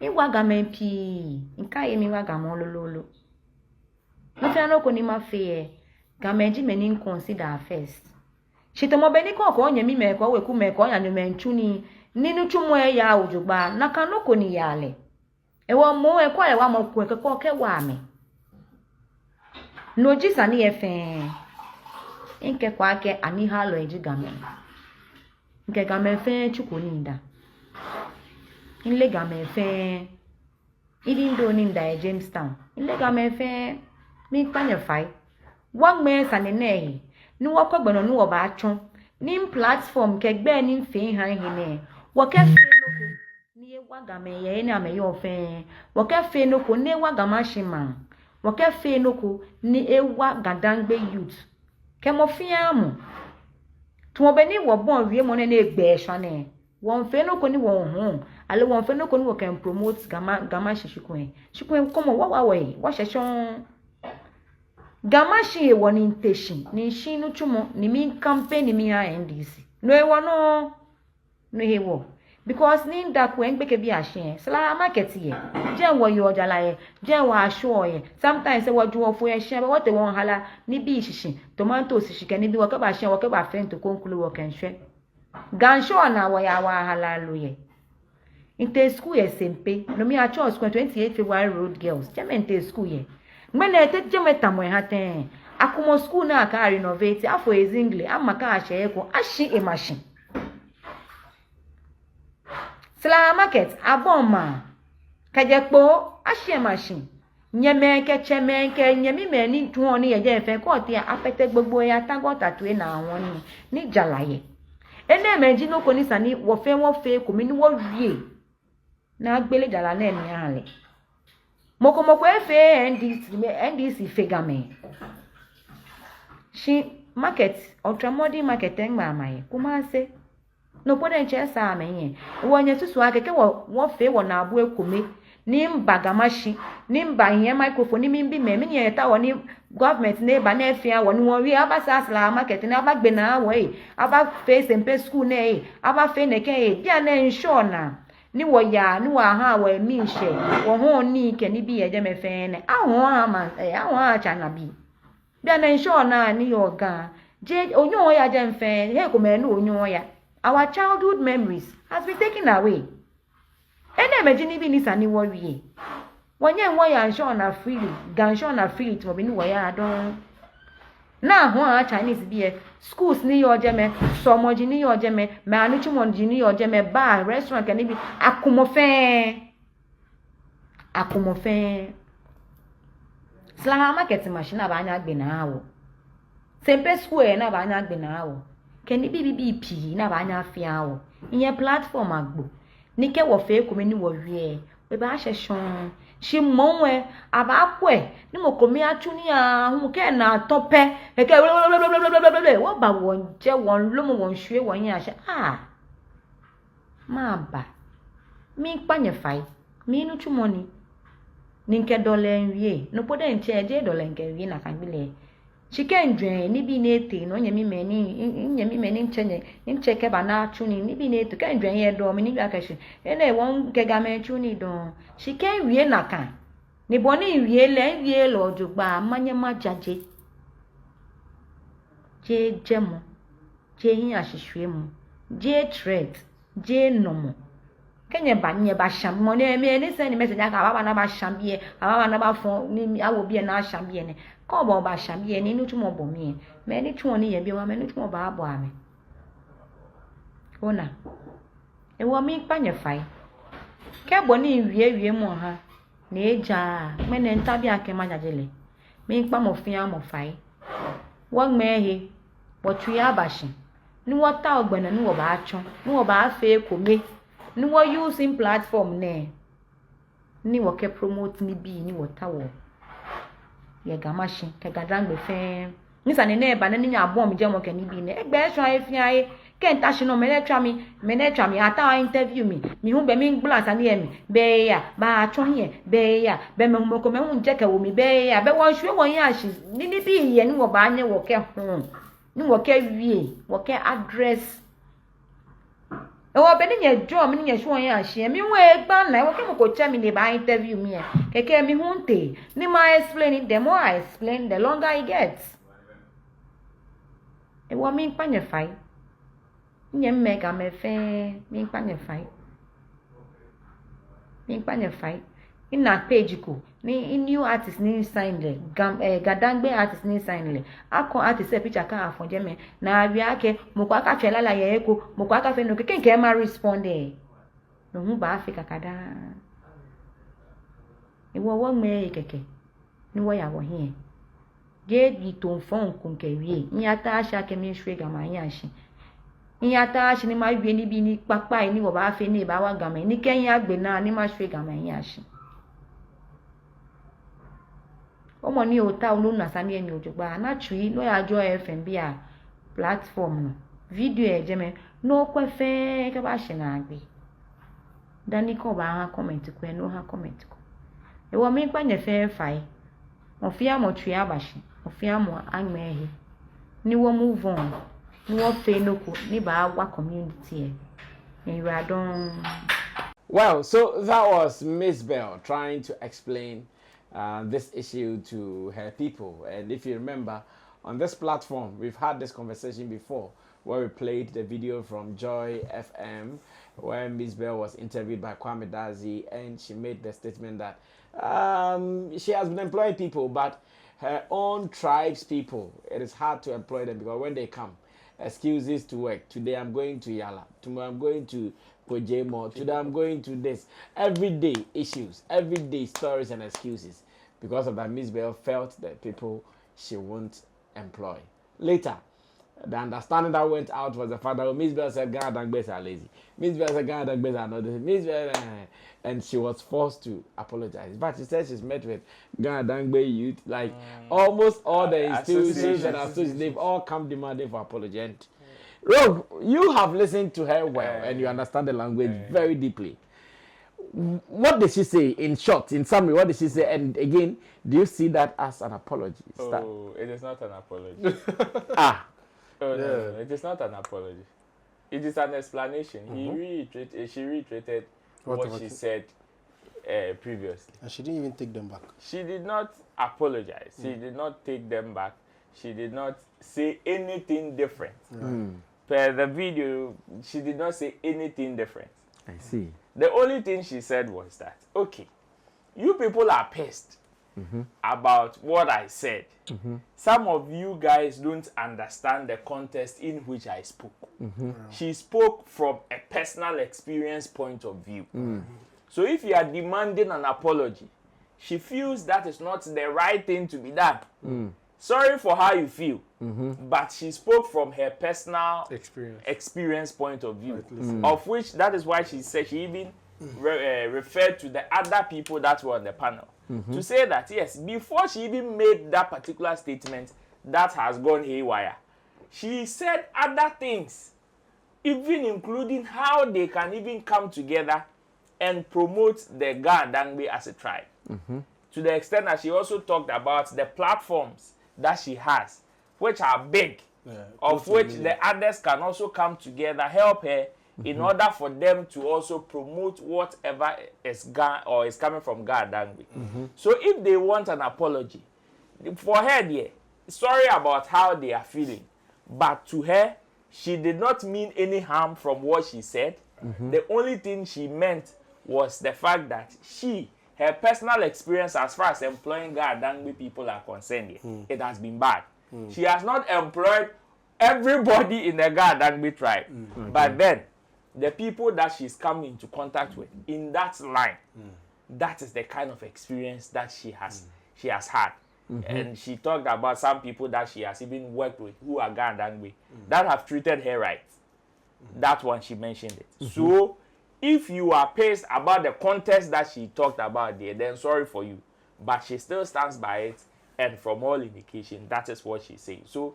Ni wagama mpi. Nka ye mi wagama olololo. Nothing no ko ni ma fe. Gama eji meni consider first. Shitomo beni ko onye mi me ko we ku me ko nya no menchu ni ninu chumo ya ojugba na kanoko ni yale. Ewo mo e kwa le wa mo ku e ko ke wa me. No jisa ni efe. Inke kwa ke ani halo eji game. Nke game fe chuko ni nda. Inle game fe. Idi ndo ni nda e Jamestown. Inle game fe mi panya fai. Wang me sanenehi. Ni wako gbeno ni woba atun. Ni platform ke gbe ni fe han hine. Woke fe noko ni waga me ye ni ame yo fe. Woke fe noko ni waga mashima. Woke fe noko ni ewa gadangbe youth. Ke mo fi amu. Tumo be ni wo bon wie mo ne egbe ehwane. Won fe noko ni won hon. Ale won fe noko ni wo can promote gama shishikwen. Shikwen komo wa we. Wa sheshon Gamashi e woni intention ni shinu chumo ni mi campaign ni mi NDC no e wono no he wo because ni nda ku engbeke bi ahye sala market ye je wo yo jala ye je wo asho ye sometimes e wo ju ofo ye hye be what they won hala ni bi shishi tomatoes shike ni bi wo ka ba hye wo ka ba fento konkulu wo kan hwe gansho na wo ya wa hala lo ye inte school ye sempe no mi a church 28 February road girls je mente school ye Mene tete metamwe haten. Akumo school na aka renovate afo ezingle amaka ache eko ashi e machine. Sla market aboma. Kajekpo ashi e machine. Nyemenke chemenke nyemi meni tuon ni eje fe ko ti apete gbogbo ya tago tatue na awon ni jalaye. Ene meji no ko ni sani wo fe ko mi ni wo wie. Na gbele jala na eni ale. Moko efe NDC figure me. She market ultramodern market engba amaye. Kuma se no pode nche sa amenye. Wonye susu akeke wo fe wo na abu ekome ni mbagamashi ni mba yen microphone ni mbi me ni eta woni government na eba na efia woni won wi aba sasla market na aba gbe na wo aba face mpe school na aba fe neke dia na ensure na ni wo ya ni wa ha wa mi hye wo ho ni ke ni bi eje mefe ne ahwo ha ma ahwo ha cha na bi bia na ensure na ni yoga je onyo ya je mfe he ko me no onyo ya our childhood memories has been taken away ene meji ni bi ni sani wo wie wonye wo ya ensure na freely gansure na freely to bi ni wo ya don na ho a Chinese bi schools ni yo jeme somoji ni yo jeme me anuchumonji ni yo jeme bar restaurant kan bi akomofen sla market machine ba anya gbe na awo sempe school na ba anya gbe na awo ken bi pi na ba anya afia awo iye platform agbo ni ke wo fe ko me ni wo wie Eba sheshon. She monwe abakwe. Ni mokomi atuni a hu ke na tope. Eke wo ba wonje won lomo won hwe won ya she. Ma ba. Mi kpanye fai. Mi nu chumoni. Ninke dole nwie. No pode nche je dole nke nwie na kanbile. Chikendwe ni bi nete no nyemi meni ncheke ba na chuni ni bi nete kendwe ye do mi ni bi akashi ene won kega me chuni do chiken wie na kan ni boni wie le ojugba manye majaje je jemo je hin ahihwe mu je threat je nomo kenye ba nye ba sham mo ne me ni se ni message aka baba na ba sham bie baba na ba fon ni awo bie na sham bie ne ko bo ba sham bie ni nutu mo bo mi me ni tu oni ye bie wa me nutu mo ba abo ame ona e wo mi pa nye fai ke bo ni wie mo ha na eja me ne ntabi ake ma jajele mi pa mo fi am fai wo mehe bo tu ya bashi ni wo ta ogbena ni wo ba achon ni wo ba fe ko me ni wo using platform ne ni wo ke promote ni bi ni wo tawo ye gamashi ke gadangbe fe ni sane ne ba ne nya abom je mo ke ni bi ne egbe so aye fi aye ke ntashi no me ne twa mi ata interview mi hu be mi gbla sane ye mi be ya ba achon ye be ya be me mo ko me hu je ke wo mi be ya be won hwe won ya shi ni bi ye ni wo ba ne wo ke hu ni wo ke wie wo ke address ewo be ni nye job ni nye hwe won ya shi mi we gba na wo ke mo ko che mi le ba interview mi e keke mi hu nte ni ma explain the more I explain the longer it gets ewo mi pa nye fai nye mega me fe mi pa nye fai ina page ko ni new artist ni sign le gadangbe artist ni sign le akọ artist e picture kan afonje me na wi ake mo kwa ka chela la ye ko mo kwa ka fe no ke ma respond e no hu ba africa kada ewo wo me keke ni wo ya wo hin je di ton fon kun ke wi ni ata asha ke mi shwe ga ma yan shi ni ata ashi ni ma wi ni bi ni papa ni wo ba fe ni ba wa ga me ni keyin agbe na ni ma shwe ga ma yan shi omo ni ota olu na sani emi ojugba na chui no ya jo FM bia platform no video e jeme no kwe fe ke ba she na agbe dani ko ba ha comment ko no ha comment ko e wo mi pa nye fe fai mo fi amo chui abashi mo fi amo agmehe ni wo move on ni wo fe no ko ni ba wa community e you don. Well, so that was Mzbel trying to explain this issue to her people. And if you remember, on this platform, we've had this conversation before where we played the video from Joy FM where Mzbel was interviewed by Kwame Dazi, and she made the statement that she has been employing people, but her own tribe's people, it is hard to employ them because when they come, excuses to work. Today I'm going to Yala. Tomorrow I'm going to Pojemo. Today I'm going to this. Everyday issues, everyday stories and excuses. Because of that, Mzbel felt that people she won't employ. Later, the understanding that went out was the fact that Mzbel said Ghana Dangbes are lazy. Mzbel said Ghana Dangbes are not this. Mzbel, and she was forced to apologize. But she said she's met with Ghana Dangbe youth, like almost all the institutions and associations, they've all come demanding for apology. And Rob, you have listened to her well and you understand the language very deeply. What did she say in short, in summary? What did she say? And again, do you see that as an apology? Oh, it is not an apology. No, it is not an apology. It is an explanation. She reiterated what she said previously. And she didn't even take them back. She did not apologize. She did not take them back. She did not say anything different. Per the video, she did not say anything different. I see. The only thing she said was that, okay, you people are pissed about what I said. Some of you guys don't understand the context in which I spoke. She spoke from a personal experience point of view. So if you are demanding an apology, she feels that is not the right thing to be done. Sorry for how you feel, but she spoke from her personal experience point of view, of which that is why she said she even referred to the other people that were on the panel to say that, yes, before she even made that particular statement that has gone haywire, she said other things, even including how they can even come together and promote the Ga Dangbe as a tribe. To the extent that she also talked about the platforms that she has, which are big, of which the others can also come together, help her in order for them to also promote whatever is coming from Ga Dangbe. So if they want an apology, for her, dear, sorry about how they are feeling, but to her, she did not mean any harm from what she said. The only thing she meant was the fact that her personal experience as far as employing Ga Dangbe people are concerned, it has been bad. She has not employed everybody in the Ga Dangbe tribe, but then the people that she's come into contact with in that line, that is the kind of experience that she has had. And she talked about some people that she has even worked with who are Ga Dangbe that have treated her right. That one, she mentioned it. So if you are pissed about the context that she talked about there, then sorry for you. But she still stands by it, and from all indication, that is what she's saying. So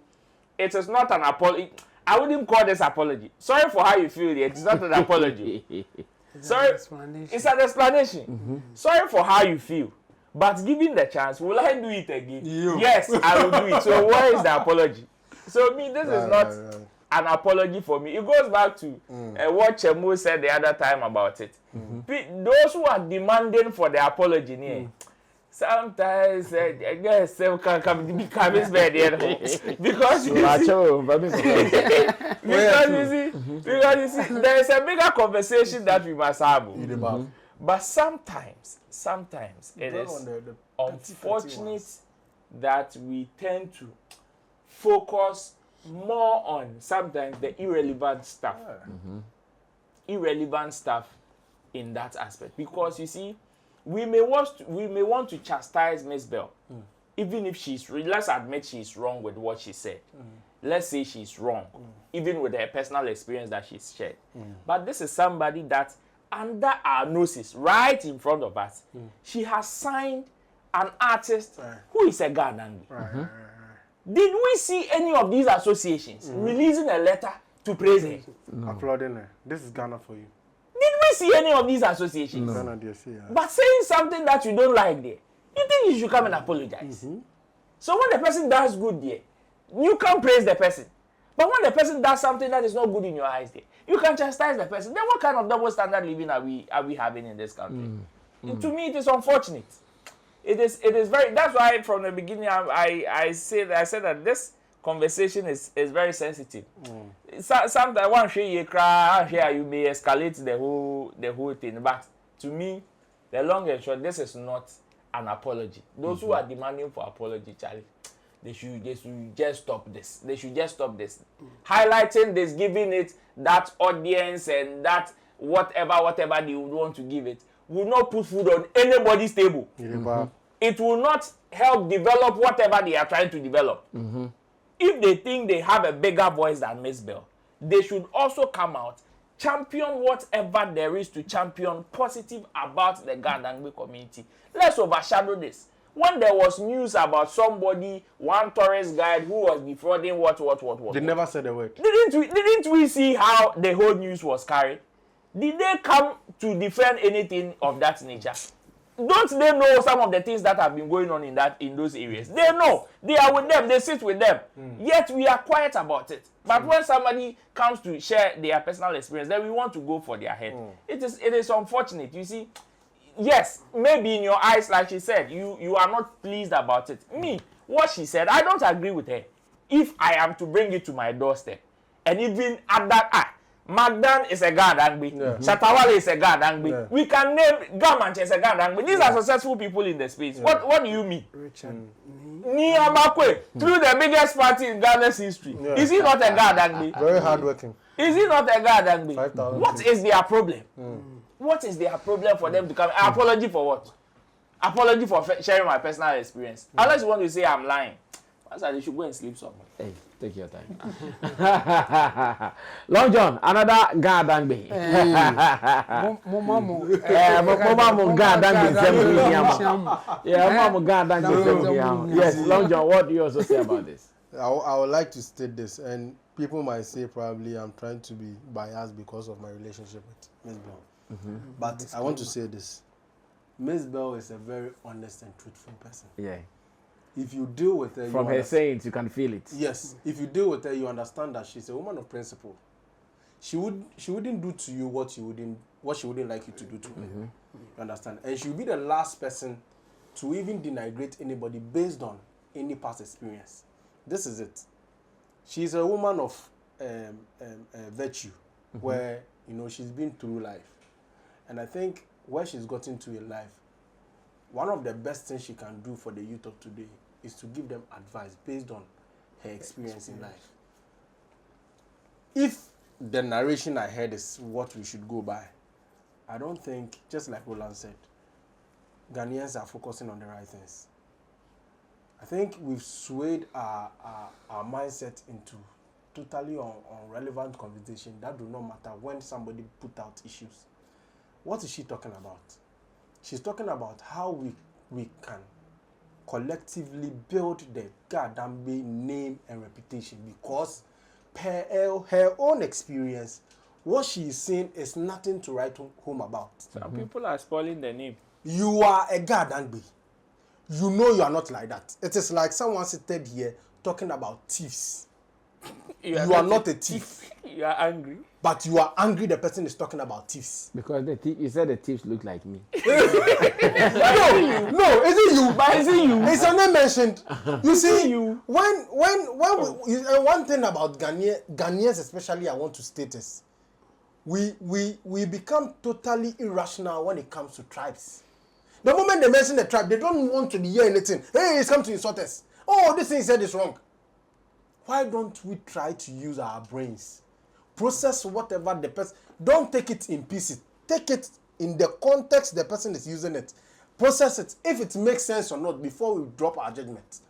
it is not an apology. I wouldn't call this apology. Sorry for how you feel there. It's not an apology. Sorry, it's an explanation. Sorry for how you feel. But given the chance, will I do it again? Yes, I will do it. So where is the apology? So me, this is not an apology for me. It goes back to what Chemo said the other time about it. Those who are demanding for the apology, sometimes I guess can become bad because you see, there is a bigger conversation that we must have. But sometimes it is unfortunate that we tend to focus more on sometimes the irrelevant stuff. Irrelevant stuff in that aspect. Because you see, we may want to chastise Mzbel, even if let's admit she's wrong with what she said. Let's say she's wrong, even with her personal experience that she's shared. But this is somebody that under our noses, right in front of us, she has signed an artist who is a Ga Dangbe. Did we see any of these associations releasing a letter to praise her? Applauding her. This is Ghana for you. Did we see any of these associations? Ghana, but saying something that you don't like there, you think you should come and apologize. So when the person does good there, you can praise the person. But when the person does something that is not good in your eyes there, you can chastise the person. Then what kind of double standard living are we having in this country? To me, it is unfortunate. It is very. That's why from the beginning I said that this conversation is very sensitive. Sometimes one share you cry, you may escalate the whole thing. But to me, the long and short, this is not an apology. Those who are demanding for apology, Charlie, they should just stop this. They should just stop this. Highlighting this, giving it that audience and that whatever they would want to give it, will not put food on anybody's table. It will not help develop whatever they are trying to develop. If they think they have a bigger voice than Mzbel, they should also come out, champion whatever there is to champion positive about the Ga Dangbe community. Let's overshadow this. When there was news about somebody, one tourist guide who was defrauding what. They never said a word. Didn't we see how the whole news was carried? Did they come to defend anything of that nature? Don't they know some of the things that have been going on in those areas? They know. They are with them. They sit with them. Yet we are quiet about it. But when somebody comes to share their personal experience, then we want to go for their head. It is unfortunate. You see, yes, maybe in your eyes, like she said, you are not pleased about it. Me, what she said, I don't agree with her. If I am to bring it to my doorstep, and even at that, Magdan is a Ga Dangbe, Shatta is a Ga Dangbe. We can name Gamanche as a Ga Dangbe. These are successful people in the space. What do you mean? Niamakwe, through the biggest party in Ghana's history. Is he not a Ga Dangbe? Very hardworking. Is he not a Ga Dangbe? What is their problem? What is their problem for them to come? Apology for what? Apology for sharing my personal experience. Unless you want to say I'm lying. They should go and sleep somewhere. Take your time. Long John, another Gadangbe. Momo Gadangbe. Yes, Long John, what do you also say about this? I would like to state this, and people might say probably I'm trying to be biased because of my relationship with Mzbel. But I want to say this. Mzbel is a very honest and truthful person. Yeah. If you deal with her, from her sayings, you can feel it. Yes. If you deal with her, you understand that she's a woman of principle. She wouldn't do to you what she wouldn't like you to do to her. You understand? And she will be the last person to even denigrate anybody based on any past experience. This is it. She's a woman of virtue, where she's been through life, and I think where she's gotten to in life, one of the best things she can do for the youth of today is to give them advice based on her experience in life. If the narration I heard is what we should go by, I don't think, just like Roland said, Ghanaians are focusing on the right things. I think we've swayed our mindset into totally irrelevant conversation that do not matter when somebody put out issues. What is she talking about? She's talking about how we can collectively build the Gadangbe name and reputation, because per her own experience, what she is saying is nothing to write home about. Some people are spoiling the name. You are a Gadangbe. You know you are not like that. It is like someone seated here talking about thieves. You are not a thief. You are angry. But you are angry the person is talking about thieves. Because you said the thieves look like me. No, isn't you? But isn't you? It's a name mentioned. You see, when one thing about Ghanaians especially I want to state is, we become totally irrational when it comes to tribes. The moment they mention the tribe, they don't want to hear anything. Hey, it's come to insult us. Oh, this thing he said is wrong. Why don't we try to use our brains? Process whatever the person. Don't take it in pieces. Take it in the context the person is using it. Process it, if it makes sense or not, before we drop our judgment.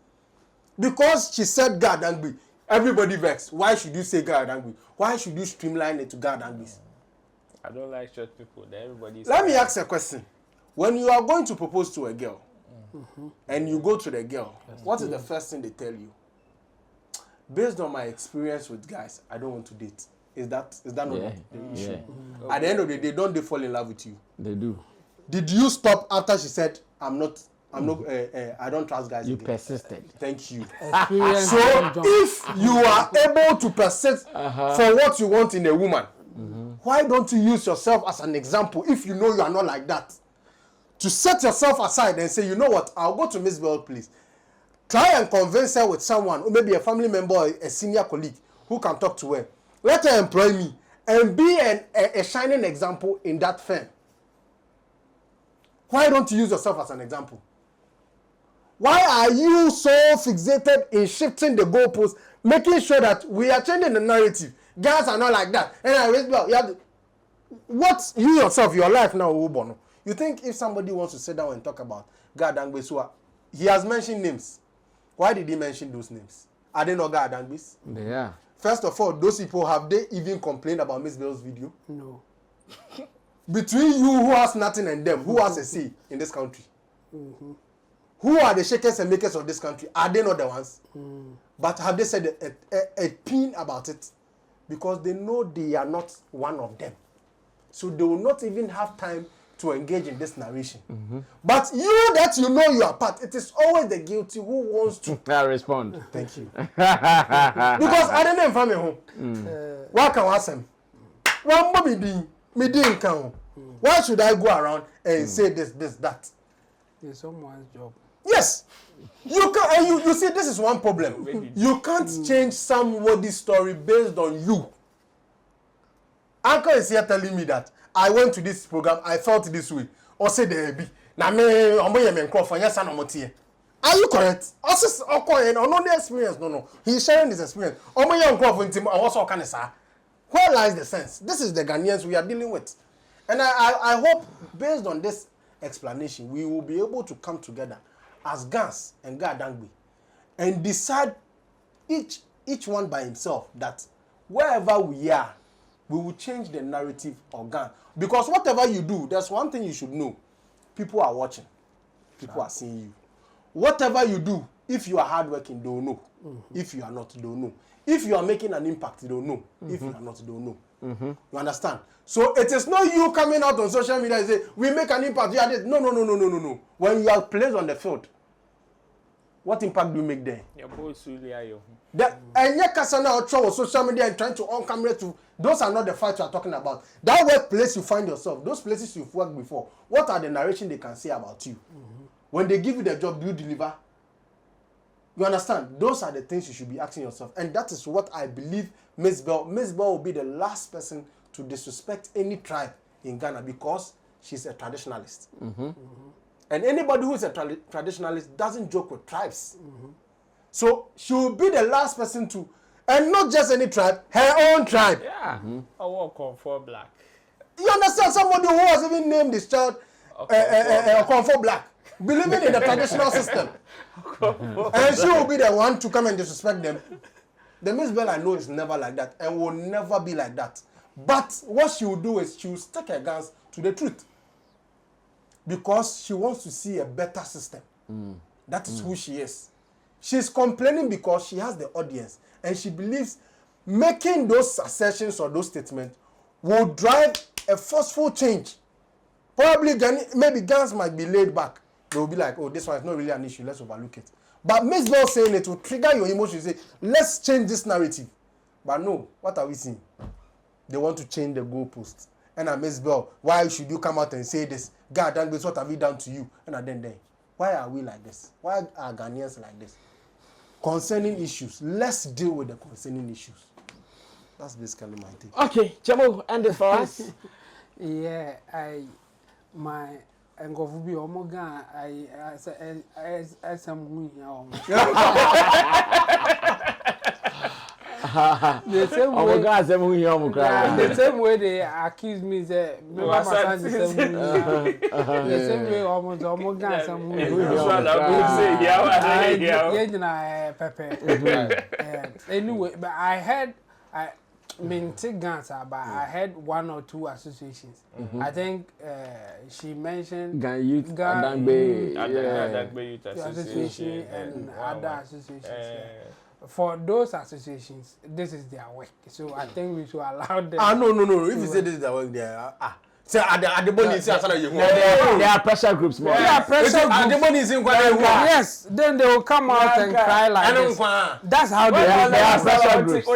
Because she said Gadangbe, everybody vexed. Why should you say Gadangbe? Why should you streamline it to Gadangbe? I don't like short people. Let me ask a question. When you are going to propose to a girl, and you go to the girl, what is the first thing they tell you? Based on my experience with guys, I don't want to date. Is that not the issue? Yeah. At the end of the day, don't they fall in love with you? They do. Did you stop after she said, I don't trust guys You again? persisted. Thank you. Experience. So if you are able to persist for what you want in a woman, why don't you use yourself as an example if you know you are not like that? To set yourself aside and say, you know what, I'll go to Mzbel, please. Try and convince her with someone, or maybe a family member or a senior colleague who can talk to her. Let her employ me and be a shining example in that firm. Why don't you use yourself as an example? Why are you so fixated in shifting the goalposts, making sure that we are changing the narrative? Guys are not like that. And I raise well, you have what you yourself, your life now, Ubono. You think if somebody wants to sit down and talk about Gadangbe Sua, he has mentioned names. Why did he mention those names? Are they not Gadangbes? They are. First of all, those people, have they even complained about Mzbel's video? No. Between you who has nothing and them, who has a say in this country? Who are the shakers and makers of this country? Are they not the ones? But have they said a pin about it? Because they know they are not one of them. So they will not even have time to engage in this narration. But you that you know you are part, it is always the guilty who wants to respond. Thank you. Because I don't know if I'm home. Why can I ask him? Why should I go around and say this, that? It's someone's job. Yes. You can, and you see, this is one problem. You can't change somebody's story based on you. Uncle is here telling me that I went to this program, I felt this way. Or say there be. Are you correct? No experience. No. He's sharing his experience. Where lies the sense? This is the Ghanaians we are dealing with. And I hope, based on this explanation, we will be able to come together as Gans and Gadangbe and decide each each one by himself, that wherever we are, we will change the narrative of Ghana. Because whatever you do, there's one thing you should know. People are watching. People are seeing you. Whatever you do, if you are hardworking, they'll know. If you are not, they'll know. If you are making an impact, they'll know. If you are not, they'll know. You understand? So it is not you coming out on social media and say, we make an impact. You are this. No. When you are placed on the field, what impact do you make there? Your boy really are you. And your kasana or on social media and trying to on camera to, those are not the fights you are talking about. That workplace you find yourself, those places you've worked before, what are the narration they can say about you? When they give you the job, do you deliver? You understand? Those are the things you should be asking yourself. And that is what I believe Mzbel will be the last person to disrespect any tribe in Ghana, because she's a traditionalist. And anybody who is a traditionalist doesn't joke with tribes. So she will be the last person to, and not just any tribe, her own tribe. Yeah. I walk on for black. You understand? Somebody who has even named this child Comfort Black, believing in the traditional system. And she will be the one to come and disrespect them. The Mzbel I know is never like that and will never be like that. But what she will do is she will stick her guns to the truth. Because she wants to see a better system. That is who she is. She's complaining because she has the audience. And she believes making those assertions or those statements will drive a forceful change. Probably, maybe guns might be laid back. They will be like, oh, this one is not really an issue, let's overlook it. But Mzbel saying it will trigger your emotions, say, let's change this narrative. But no, what are we seeing? They want to change the goalposts. And Mzbel, why should you come out and say this? God, what have we done to you? And then, why are we like this? Why are Ghanaians like this? Concerning issues, let's deal with the concerning issues. That's basically my take. Okay, Chamo, end it for us. Yeah, my Ngofubi Omoga, I some the same way they accuse me, the same way almost Omoga anyway, but I heard but I had one or two associations. I think she mentioned Ghana Youth Association and other associations. For those associations, this is their work. So I think we should allow them. No. If you say this is their work, say at the money is there are pressure groups more. Yeah, pressure groups. Yes, then they will come out and cry like this. That's how they are. There are pressure groups.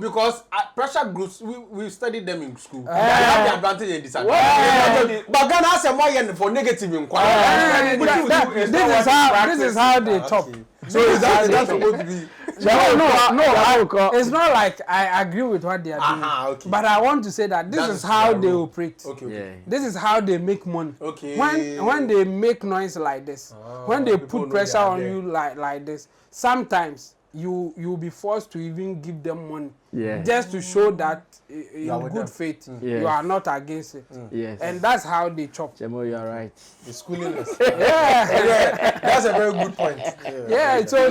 Because pressure groups, we studied them in school. They have the advantage and disadvantage. But Ghana has a more for negative inquiry. This is how they talk. So that's supposed to be. No. It's not like I agree with what they are doing. Okay. But I want to say that this is how they operate. Okay. Yeah. This is how they make money. Okay. When they make noise like this, when they put pressure on you like this, sometimes you'll be forced to even give them money. Yeah. Just to show that in good faith you are not against it. Yes. And that's how they chop. Chamo, you are right. The schooliness. Yeah. That's a very good point. Yeah, so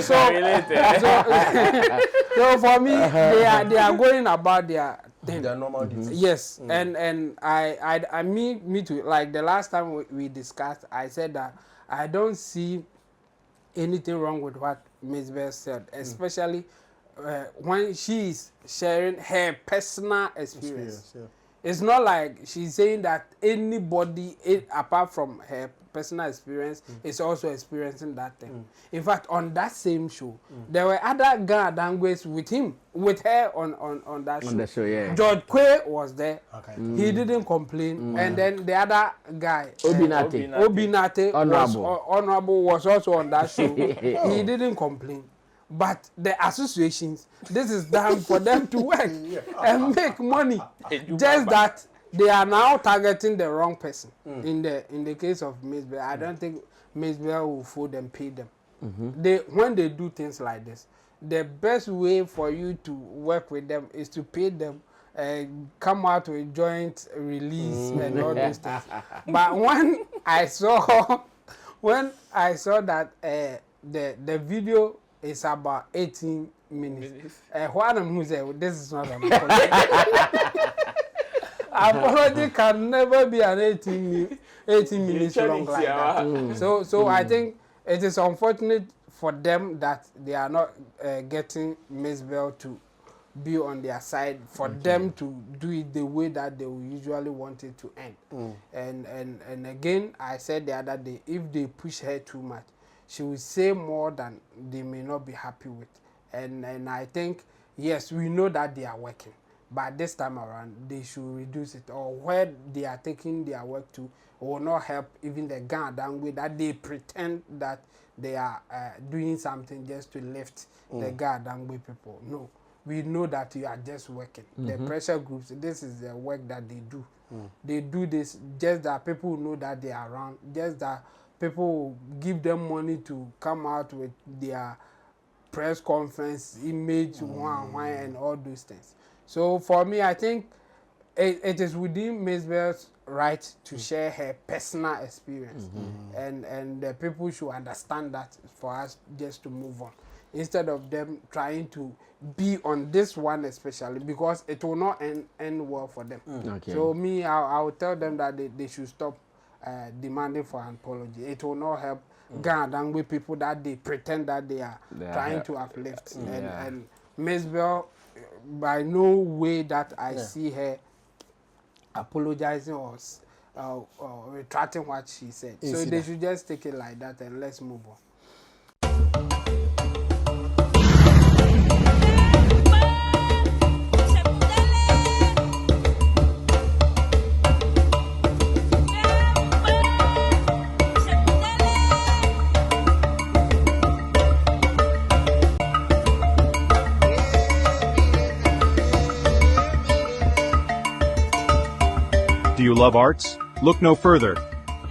for me, they are going about their thing. Their normal duties. Yes, and I me too. Like the last time we discussed, I said that I don't see anything wrong with what Mzbel said, especially when she is sharing her personal experience. It's not like she's saying that anybody apart from her personal experience is also experiencing that thing. In fact, on that same show, there were other Ghana with her on that show. On the show, yeah. George Quay was there. Okay. He didn't complain. And then the other guy, Obinate Honorable was also on that show. He didn't complain. But the associations, this is done for them to work and make money. Just that they are now targeting the wrong person. In the case of Mzbel, I don't think Mzbel will fool them, pay them. When they do things like this, the best way for you to work with them is to pay them, come out with joint release and all those things. But when I saw that the video it's about 18 minutes. What I'm saying, this is not an apology. Apology can never be an 18 minutes long like that. So I think it is unfortunate for them that they are not getting Mzbel to be on their side, for them to do it the way that they will usually want it to end. And again, I said the other day, if they push her too much, she will say more than they may not be happy with. And I think, yes, we know that they are working, but this time around, they should reduce it, or where they are taking their work to will not help even the Ghana way that they pretend that they are doing something just to lift the Ghana way people. No. We know that you are just working. The pressure groups, this is the work that they do. They do this just that people know that they are around, just that people give them money to come out with their press conference, image, and all those things. So for me, I think it is within Mzbel's right to share her personal experience. And the people should understand that for us just to move on, instead of them trying to be on this one especially, because it will not end well for them. So me, I will tell them that they should stop demanding for an apology. It will not help Ghana with people that they pretend that they are trying to uplift. And Mzbel, by no way that I see her apologizing or retracting what she said. So they should just take it like that and let's move on. Do you love arts? Look no further.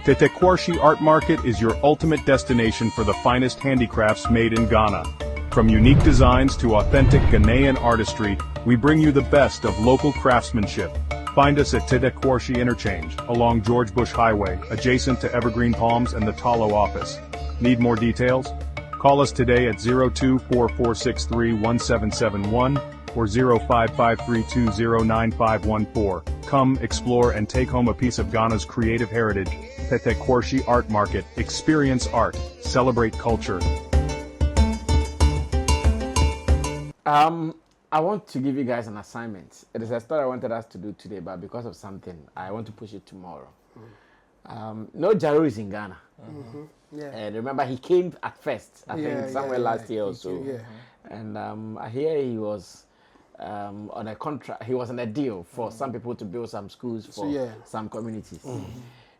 Tetekwarshi Art Market is your ultimate destination for the finest handicrafts made in Ghana. From unique designs to authentic Ghanaian artistry, we bring you the best of local craftsmanship. Find us at Tetekwarshi Interchange, along George Bush Highway, adjacent to Evergreen Palms and the Talo office. Need more details? Call us today at 0244631771 or 0553209514. Come, explore, and take home a piece of Ghana's creative heritage. Tetekwarshi Art Market. Experience art. Celebrate culture. I want to give you guys an assignment. It is a story I wanted us to do today, but because of something, I want to push it tomorrow. No Jaro is in Ghana. And remember, he came at first, I think somewhere last year or so. And I hear he was on a contract. He was on a deal for some people to build some schools for some communities.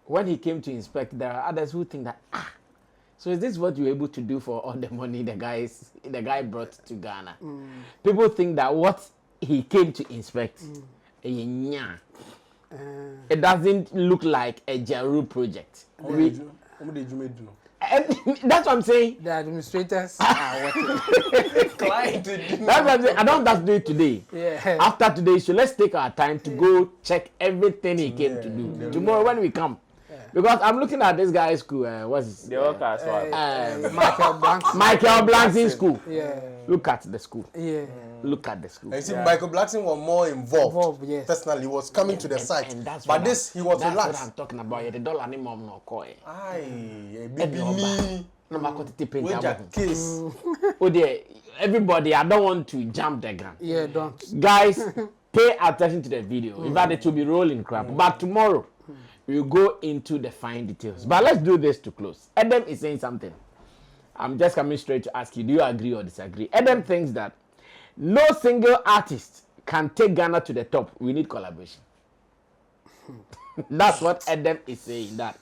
When he came to inspect, there are others who think that, so is this what you were able to do for all the money the guy brought to Ghana? People think that what he came to inspect, it doesn't look like a Jaru project. And that's what I'm saying. The administrators are working. That's what I'm saying. I don't have to do it today. After today, so let's take our time to go check everything he came to do. Tomorrow when we come. Because I'm looking at this guy's school. What's his name? Michael Blankson school. Look at the school. Look at the school. And you see, Michael Blackson was more involved. Personally, he was coming to the site. And that's but this, he was relaxed. That's what I'm talking about. The dollar ni mom no koi. Aye, baby me. No matter what it With your case. Oh dear, everybody, I don't want to jump the gun. Don't. Guys, pay attention to the video. In fact, it will be rolling crap. But tomorrow, we'll go into the fine details. But let's do this to close. Edem is saying something. I'm just coming straight to ask you, do you agree or disagree? Edem thinks that no single artist can take Ghana to the top. We need collaboration. That's what Edem is saying. That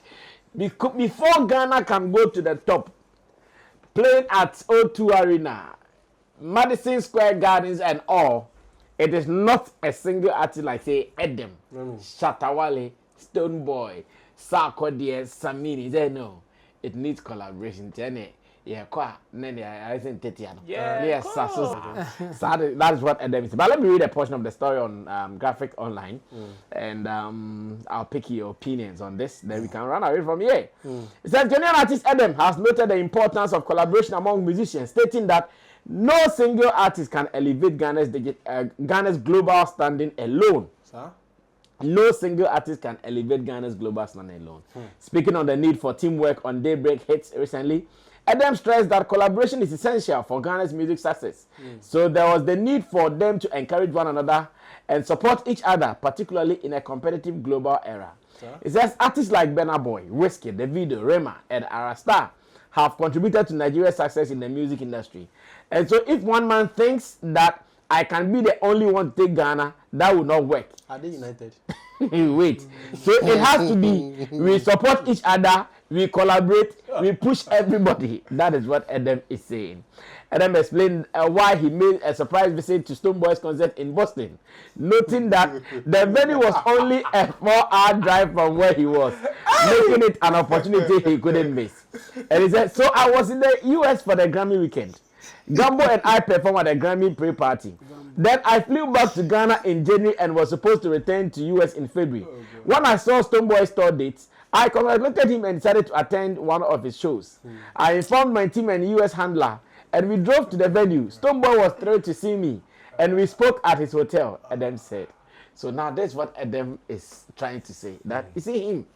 before Ghana can go to the top, playing at O2 Arena, Madison Square Gardens and all, it is not a single artist like, say, Edem, Shatta, Wale, Stonebwoy, Sarkodie, Sammy. They know it needs collaboration. Yeah, quite. I think Tetiano. Yeah, Yes, so that is what Edem is. But let me read a portion of the story on Graphic Online, and I'll pick your opinions on this. Then we can run away from here. It says Ghanaian artist Edem has noted the importance of collaboration among musicians, stating that no single artist can elevate Ghana's global standing alone. Sir? No single artist can elevate Ghana's global standing alone. Speaking on the need for teamwork on Daybreak hits recently, Edem stressed that collaboration is essential for Ghana's music success. So there was the need for them to encourage one another and support each other, particularly in a competitive global era. It says artists like Burna Boy, Whiskey, Davido, Rema, and Arasta have contributed to Nigeria's success in the music industry. And so if one man thinks that I can be the only one to take Ghana, that will not work. Are they united? Wait. So it has to be we support each other, we collaborate, we push everybody. That is what Edem is saying. Edem explained why he made a surprise visit to Stonebwoy's concert in Boston, noting that the venue was only a 4-hour drive from where he was, making it an opportunity he couldn't miss. And he said, so I was in the US for the Grammy weekend. Gambo and I performed at the Grammy pre-party. Then I flew back to Ghana in January and was supposed to return to US in February. When I saw Stonebwoy's tour dates, I congratulated him and decided to attend one of his shows. I informed my team and US handler, and we drove to the venue. Stonebwoy was thrilled to see me, and we spoke at his hotel, Edem said. So now that's what Edem is trying to say. That you see him,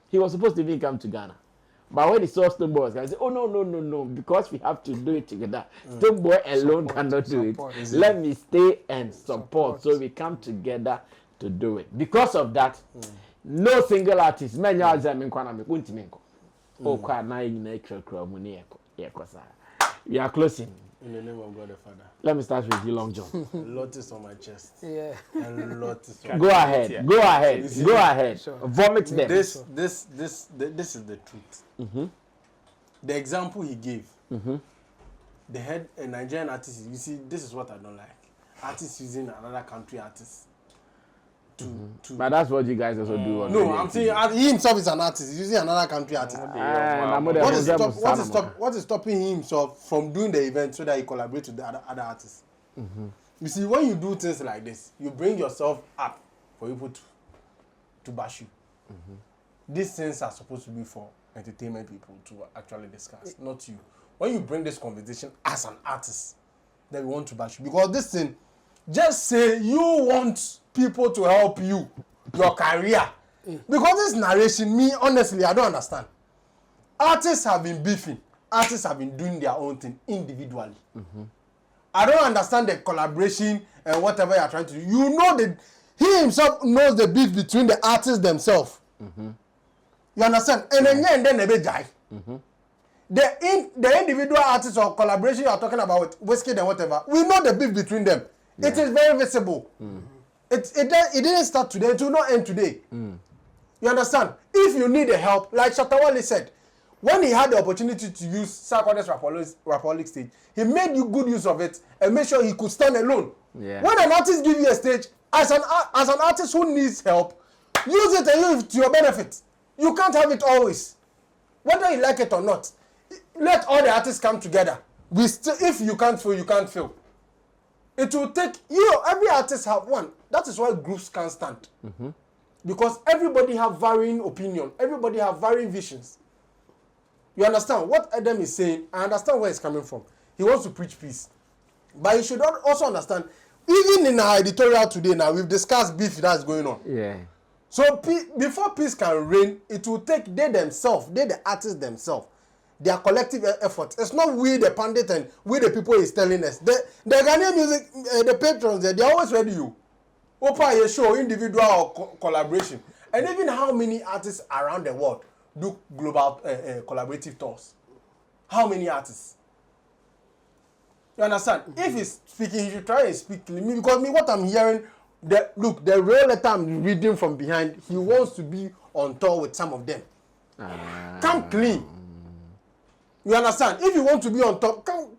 he was supposed to even come to Ghana. But when he saw Stonebwoy, he said, oh, no, because we have to do it together. Stonebwoy alone cannot do it. Let me stay and support. So we come together to do it. Because of that, no single artist. We are closing. In the name of God the Father. Let me start with you, Long John. A lot is on my chest. Yeah. A lot is on Go ahead. Go ahead. Sure. Vomit them. This is the truth. The example he gave, they had a Nigerian artist. You see, this is what I don't like. Artists using another country artist to. But that's what you guys also do. No, I'm saying he himself is an artist. He's using another country artist. What is stopping him from doing the event so that he collaborates with the other artists? You see, when you do things like this, you bring yourself up for people to bash you. These things are supposed to be for entertainment people to actually discuss, not you. When you bring this conversation as an artist, then we want to bash you. Because this thing, just say you want people to help you, your career. Because this narration, me, honestly, I don't understand. Artists have been beefing. Artists have been doing their own thing individually. I don't understand the collaboration and whatever you're trying to do. You know that he himself knows the beef between the artists themselves. You understand? And then they be die. The individual artists or collaboration you are talking about with Whiskey and whatever, we know the beef between them. Yeah. It is very visible. It didn't start today. It will not end today. You understand? If you need a help, like Shatta Wale said, when he had the opportunity to use Sarkod's Rapolic stage, he made you good use of it and made sure he could stand alone. Yeah. When an artist gives you a stage, as an artist who needs help, use it and use it to your benefit. You can't have it always. Whether you like it or not, let all the artists come together. If you can't feel, you can't feel. It will take, every artist have one. That is why groups can't stand. Because everybody have varying opinion. Everybody have varying visions. You understand what Edem is saying? I understand where he's coming from. He wants to preach peace. But you should also understand, even in our editorial today now, we've discussed beef that's going on. Yeah. So before peace can reign, it will take the artists themselves, their collective effort. It's not we the pundit and we the people is telling us. The Ghanaian music, the patrons, they're always ready you. Open a show, individual or collaboration. And even how many artists around the world do global collaborative tours? How many artists? You understand? If he's speaking, he should try and speak clearly. Because what I'm hearing, the real letter I'm reading from behind, he wants to be on tour with some of them. Come clean. You understand? If you want to be on top, come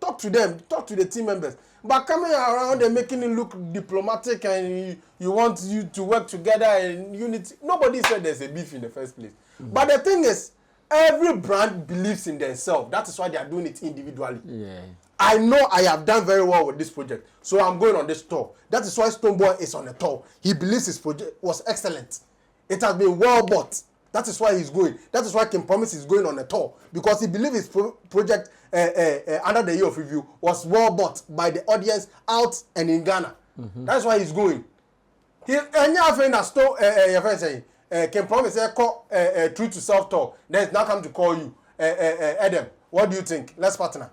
talk to them, talk to the team members. But coming around and making it look diplomatic and you want you to work together and unity. Nobody said there's a beef in the first place. But the thing is, every brand believes in themselves. That is why they are doing it individually. Yeah. I know I have done very well with this project, so I'm going on this tour. That is why Stonebwoy is on the tour. He believes his project was excellent. It has been well bought. That is why he's going. That is why King Promise is going on a tour, because he believes his project under the year of review was well bought by the audience out and in Ghana. That's why he's going. He friend that your friend saying King Promise true to self tour. Then it's now come to call you Edem. What do you think? Let's partner.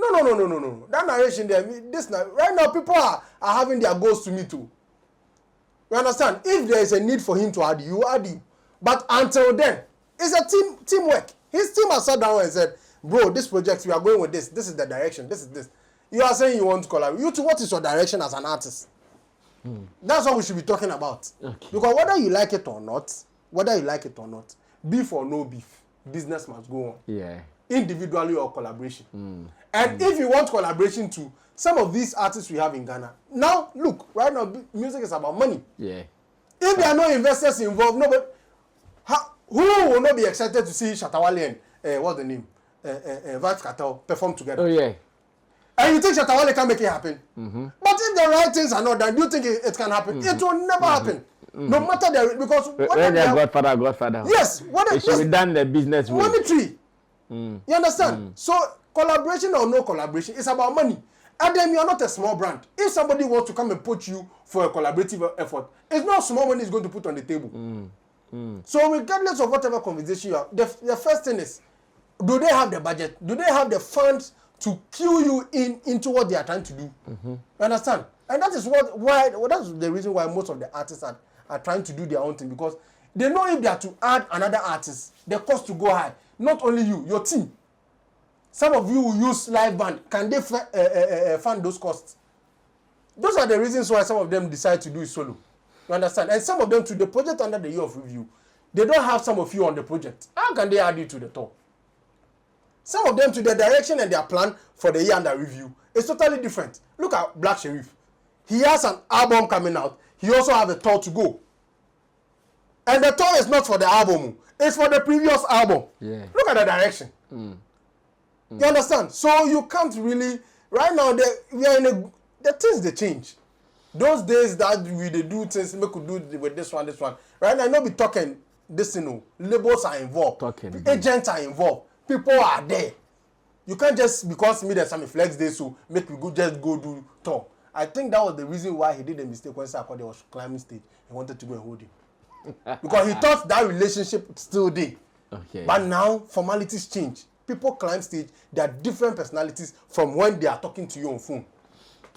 No. That narration there, right now people are having their goals to meet too. You understand? If there is a need for him to add you, add you. But until then, it's a teamwork. His team has sat down and said, bro, this project, we are going with this. This is the direction. This is this. You are saying you want to collaborate. You too, what is your direction as an artist? That's what we should be talking about. Okay. Because whether you like it or not, beef or no beef, business must go on. Yeah. Individually or collaboration. And if you want collaboration too, some of these artists we have in Ghana, now look, right now music is about money. Yeah. If there are no investors involved, nobody, who will not be excited to see Shatta, Wale and what's the name, Vibes Cartel perform together? Oh yeah. And you think Shatta, Wale can make it happen? But if the right things are not done, do you think it can happen? It will never happen. No matter the, because when they are Godfather. Yes, it should be done the business way. Monetary. You understand? So collaboration or no collaboration, it's about money. And then you are not a small brand. If somebody wants to come and put you for a collaborative effort, it's not small money is going to put on the table. So regardless of whatever conversation you have, the first thing is, do they have the budget? Do they have the funds to cue you into what they are trying to do? You understand? And that is that's the reason why most of the artists are trying to do their own thing, because they know if they are to add another artist, the cost to go high. Not only you, your team. Some of you will use live band. Can they fund those costs? Those are the reasons why some of them decide to do it solo. You understand? And some of them to the project under the year of review, they don't have some of you on the project. How can they add you to the tour? Some of them to the direction and their plan for the year under review is totally different. Look at Black Sherif. He has an album coming out. He also has a tour to go. And the tour is not for the album. It's for the previous album. Yeah. Look at the direction. You understand? So you can't really, right now, we are in the things they change. Those days that they do things, we could do with this one. Right now, not be talking this, labels are involved. Agents are involved. People are there. You can't just, because me there's some flex day, so make me just go do tour. I think that was the reason why he did a mistake when Sarkodie was climbing stage. He wanted to go and hold him. Because he thought that relationship still there. Okay. But now formalities change. People climb stage. There are different personalities from when they are talking to you on phone.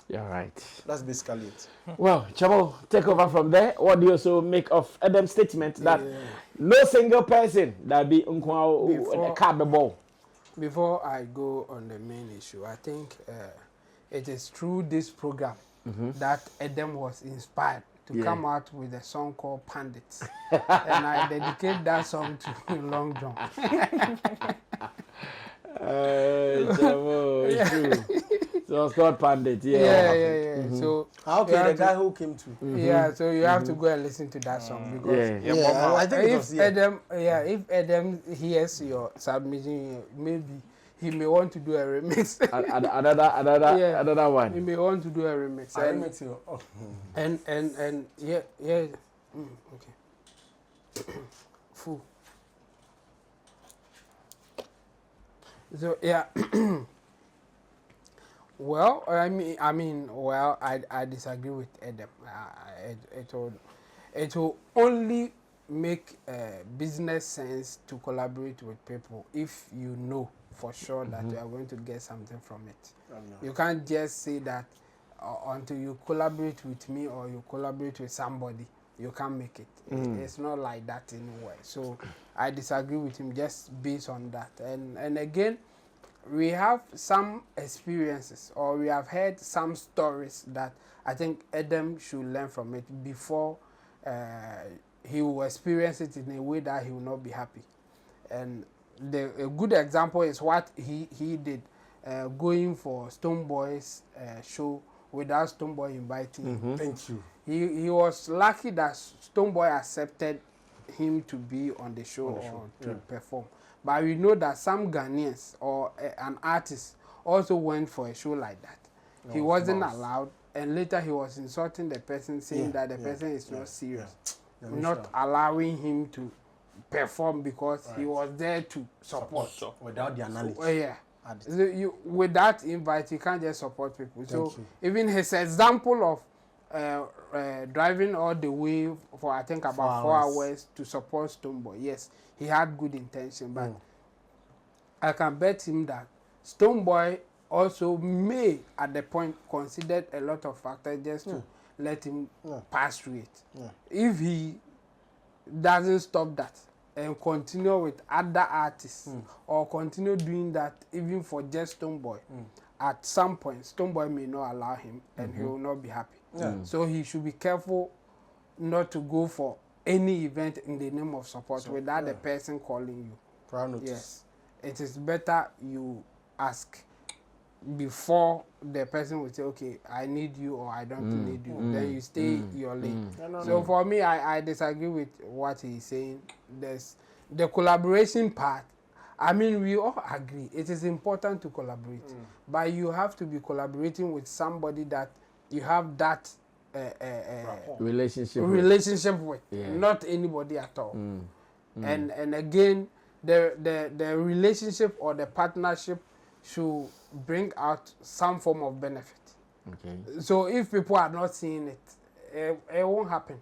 You're right. That's basically it. Well, Chabo, take over from there. What do you also make of Edem's statement that no single person that be a cardboard? Before I go on the main issue, I think it is through this program that Edem was inspired to come out with a song called Pandits. And I dedicate that song to Long John. Chabo, it's true. So it's called Pandit, Yeah. So okay, the guy who came to. Yeah, so you have to go and listen to that song, because I think it was, if Edem hears your submission, maybe he may want to do a remix. Another one. He may want to do a remix. And okay. Full. So yeah. Well, I disagree with Edem. It will only make business sense to collaborate with people if you know for sure that you are going to get something from it. You can't just say that until you collaborate with me or you collaborate with somebody, you can't make it. It's not like that anyway. So I disagree with him just based on that. And again, we have some experiences, or we have heard some stories that I think Edem should learn from it before he will experience it in a way that he will not be happy. And a good example is what he did going for Stonebwoy's show without Stonebwoy inviting him. Thank you. He was lucky that Stonebwoy accepted him to be on the show or to perform. But we know that some Ghanaians or an artist also went for a show like that. He wasn't allowed, and later he was insulting the person, saying that the person is not serious, not allowing him to perform because he was there to support. Without the analysis. So with that invite, you can't just support people. So even his example of driving all the way for I think about 4 hours to support Stonebwoy, yes, he had good intention, but I can bet him that Stonebwoy also may at the point considered a lot of factors just to let him pass through it. If he doesn't stop that and continue with other artists or continue doing that even for just Stonebwoy, at some point Stonebwoy may not allow him and he will not be happy. So he should be careful not to go for any event in the name of support without the person calling you. Prior notice. Yes, it is better you ask before the person will say, okay, I need you or I don't need you. Then you stay your lane. So for me, I disagree with what he's saying. There's the collaboration part. I mean, we all agree it is important to collaborate, but you have to be collaborating with somebody that you have that relationship with, not anybody at all. And again, the relationship or the partnership should bring out some form of benefit. So if people are not seeing it, it won't happen.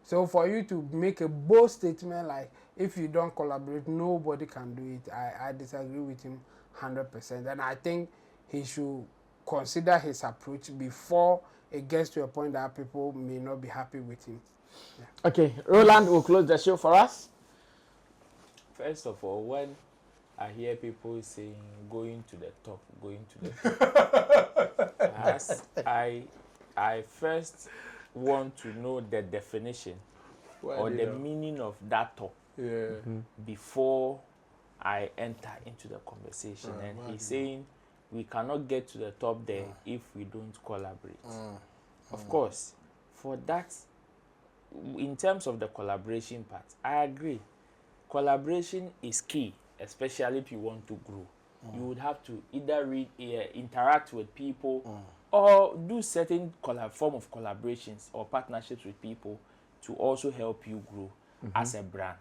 So for you to make a bold statement like, if you don't collaborate, nobody can do it, I disagree with him 100%. And I think he should consider his approach before it gets to a point that people may not be happy with him. Okay, Roland will close the show for us. First of all, when I hear people saying going to the top, as I first want to know the definition or the meaning of that top before I enter into the conversation. And he's saying we cannot get to the top there if we don't collaborate. Of course, for that, in terms of the collaboration part, I agree. Collaboration is key, especially if you want to grow. You would have to either interact with people or do certain form of collaborations or partnerships with people to also help you grow as a brand.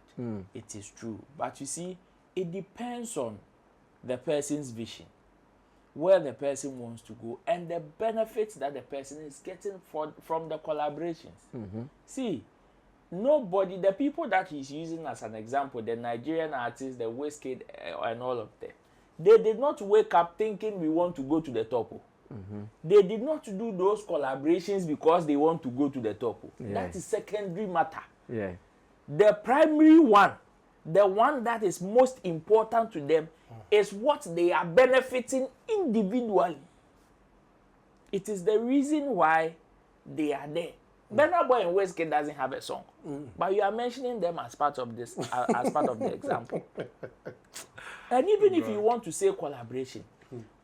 It is true. But you see, it depends on the person's vision, where the person wants to go, and the benefits that the person is getting from the collaborations. See, nobody, the people that he's using as an example, the Nigerian artists, the Wizkid and all of them, they did not wake up thinking we want to go to the top. They did not do those collaborations because they want to go to the top. That is secondary matter. The primary one, the one that is most important to them, is what they are benefiting individually. It is the reason why they are there. Burna Boy and Wizkid doesn't have a song, but you are mentioning them as part of this, as part of the example. And even if you want to say collaboration,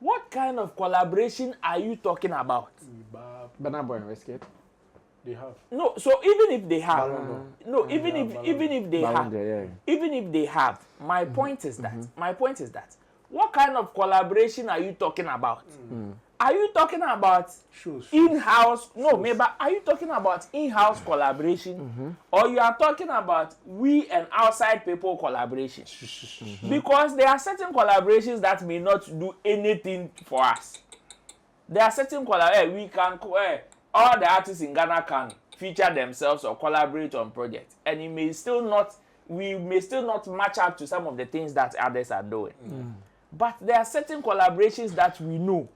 what kind of collaboration are you talking about? Burna Boy and Wizkid. They have. No, so even if they have, even if they have, my point is that, what kind of collaboration are you talking about? Are you talking about in-house? No, maybe are you talking about in-house collaboration, or you are talking about we and outside people collaboration? Because there are certain collaborations that may not do anything for us. There are certain collaborations we can all the artists in Ghana can feature themselves or collaborate on projects, and we may still not match up to some of the things that others are doing. But there are certain collaborations that we know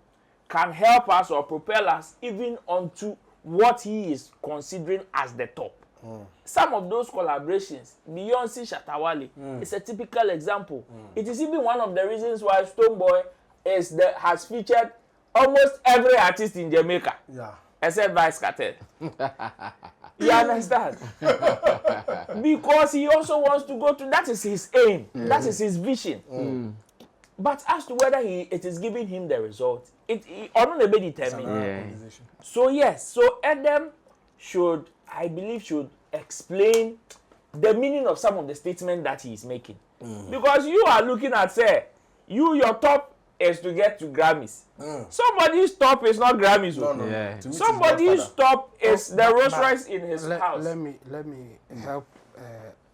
can help us or propel us even onto what he is considering as the top. Some of those collaborations, Beyonce, Shatta, Wale, is a typical example. It is even one of the reasons why Stonebwoy has featured almost every artist in Jamaica, except Vice Cartel. You understand? Because he also wants to go to, that is his aim, that is his vision. But as to whether it is giving him the result, it determined. So yes, so Edem should explain the meaning of some of the statements that he is making. Because you are looking at, say, your top is to get to Grammys. Somebody's top is not Grammys. No. Yeah. Somebody's top is the Rolls Royce in his house. Let me help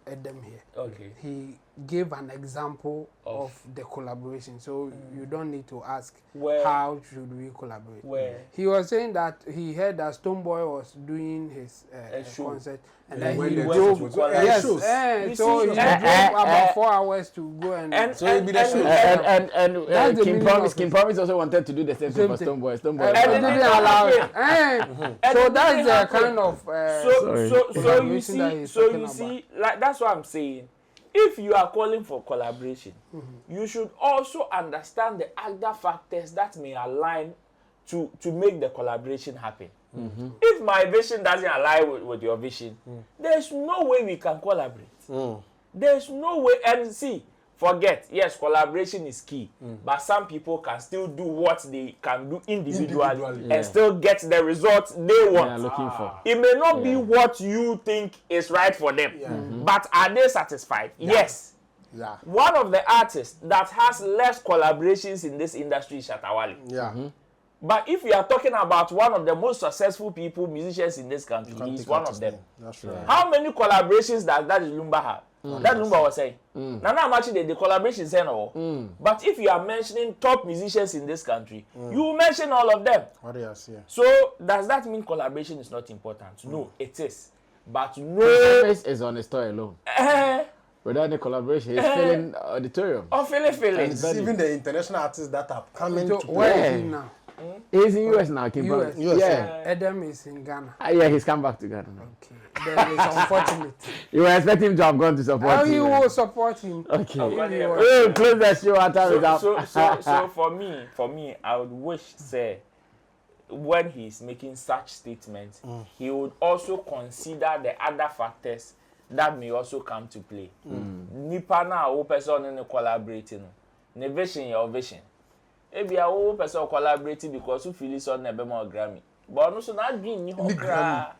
Edem here. Okay. He gave an example of the collaboration, so you don't need to ask Where? how should we collaborate. Where? He was saying that he heard that Stonebwoy was doing his show. concert, and Yeah, then when he they drove. went to go- Yes, shows. You so see, he drove about 4 hours to go and. So it'll be the show. And That's the King meaning Promise, of King it. Promise also wanted to do the same thing for Same thing. Stonebwoy. And Stonebwoy. they didn't allow it. And So it that's didn't the happen. kind of. So collaboration that he's talking you about. see, like that's what I'm saying. If you are calling for collaboration, you should also understand the other factors that may align to make the collaboration happen. If my vision doesn't align with your vision, there's no way we can collaborate. There's no way. And see, forget, yes, collaboration is key, but some people can still do what they can do individually. And still get the results they want. They are looking for. It may not be what you think is right for them, but are they satisfied? Yes. Yeah. One of the artists that has less collaborations in this industry is Shatta Wale. Yeah. But if we are talking about one of the most successful people, musicians in this country, Can't he's take one out of his them. name. That's right. How many collaborations does that Lumba have? That Lumba was saying. Now, I'm actually the collaboration saying all. But if you are mentioning top musicians in this country, you will mention all of them. What else? Yeah. So does that mean collaboration is not important? No, it is. But no. Face is on the store alone. Without the collaboration, he's filling auditorium. Oh, feeling. It's even the international artists that are coming So to where Yeah. is he now? He's in US now, King US. Promise. US. Yeah. Edem is in Ghana. Yeah, he's come back to Ghana now. Okay. Then it's unfortunate. You were expecting him to have gone to support How you. you will support him? Okay. Oh, If he was- We'll close the show after without. So for me, I would wish, say, when he's making such statements, he would also consider the other factors that may also come to play. Nipa na o person in collaborating, ne vision your vision. Ebi a o person collaborating because you feel so na be more Grammy. But no so na dream ni ho kra.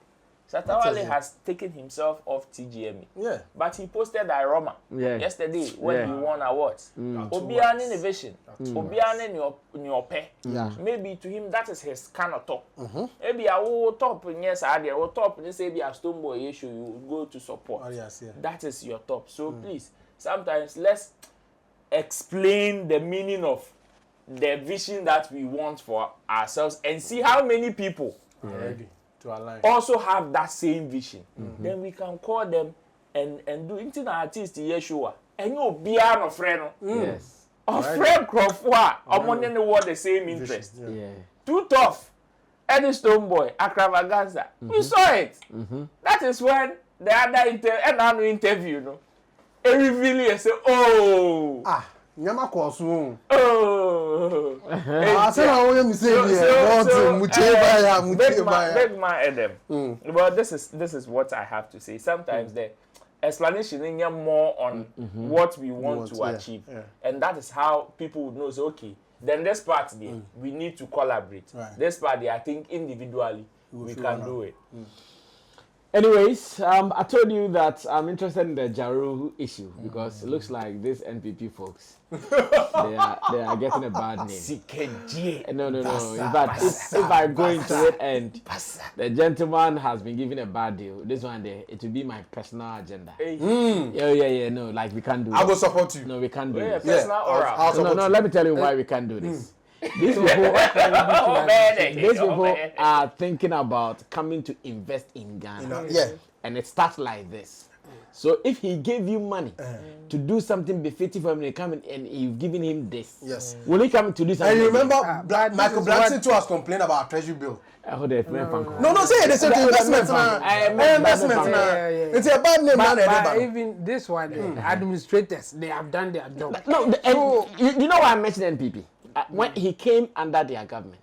Shatta Wale has taken himself off TGME. Yeah. But he posted Iroma yesterday when he won awards. Obiane innovation. Obiane ni ope. Maybe to him that is his kind of top. Maybe I will top yes, I will top. They say be a Stonebwoy issue, you go to support. What else? Yeah. That is your top. So please, sometimes let's explain the meaning of the vision that we want for ourselves and see how many people Ready to align. also have that same vision. Then we can call them and do into the artist Yeshua. And you be no friend. Yes. A friend Crawford, among anyone the same interest. Yeah. Too tough. Eddie Stonebwoy, Accravaganza. We saw it. That is when the other interview, no. A reveal and say, oh. Ah, nyama kwasu. Oh. Ah, say na wo me say here. Not muche baya. Big man Edem. Well, this is what I have to say. Sometimes the explanation is more on what we want to achieve. Yeah. And that is how people would know, so, okay, then this part there, we need to collaborate. Right. This part there, I think individually, we can do it. Anyways, I told you that I'm interested in the Jaru issue because it looks like these NPP folks, they are getting a bad name. No. But if I go into it and the gentleman has been given a bad deal, this one there, it will be my personal agenda. Yeah. No, like we can't do I it. will support you. No, we can't do Yeah, this. personal aura. I'll support No, you. let me tell you why we can't do this. These people, these people are thinking about coming to invest in Ghana. Yeah. And it starts like this. So if he gave you money to do something befitting for him, and come in and you've given him this, Yes. will he come to do something? And you remember but this Michael is Blackson what- too has complained about treasury bill. No, No, say they said investment. Investment. Yeah. It's a bad name. But even this one, administrators, they have done their job. No, you know why I'm mentioning NPP? When he came under their government,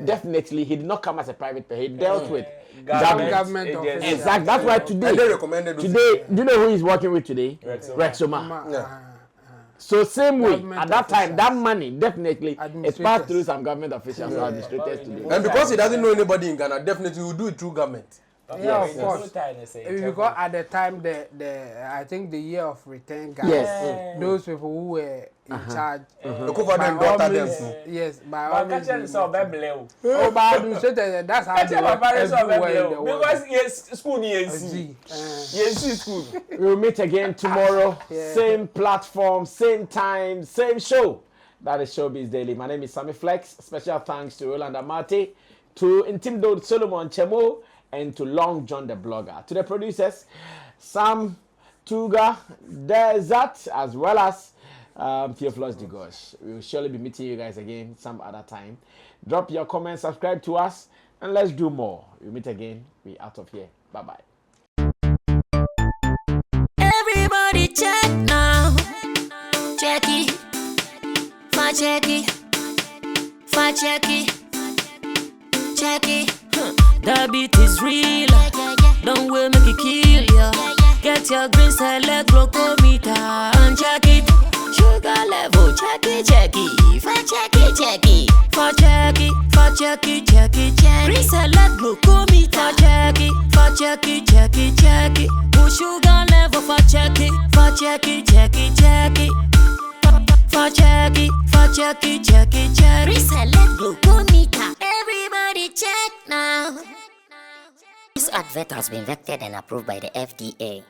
definitely he did not come as a private person. He dealt with Government agencies. officials. Exactly. That's why today. And they recommended those Today, do you know who he's working with today? Rexoma. So same way, Government at that time, officials. that money definitely is Administrators. passed through some government officials or administrators today. And because he doesn't know anybody in Ghana, definitely he will do it through government. Yeah, Yes, of course. Because at the time, I think the year of return guys, Yes. those people who were in charge, They cover by them, all daughter means, them. yes, by But all I means. can't they say met. Bible. Oh, but I do say that that's how they work everywhere in the world. Because yes, school yes, See, yes, school. We'll meet again tomorrow. Yeah. Same platform, same time, same show. That is Showbiz Daily. My name is Sammy Flex. Special thanks to Roland Amate, to Intimidate Solomon Chemo, and to Long John the Blogger. To the producers, Sam Tuga, Desert, as well as Theophilus Digosh. We will surely be meeting you guys again some other time. Drop your comments, subscribe to us, and let's do more. We'll meet again. We're out of here. Bye-bye. Everybody check now. Check it. Check it. Check it. Check it. The beat is real. Don't wait, make it kill ya. Get your green select glucometer and check it. Sugar level, check it, check it. Check it, check it. Check it, check it, check it, check it. Green select glucometer. Check it, check it, check it. Put sugar level check it, check it, check it, check it. Check it, check it. Reselect glucometer. Everybody check now. This advert has been vetted and approved by the FDA.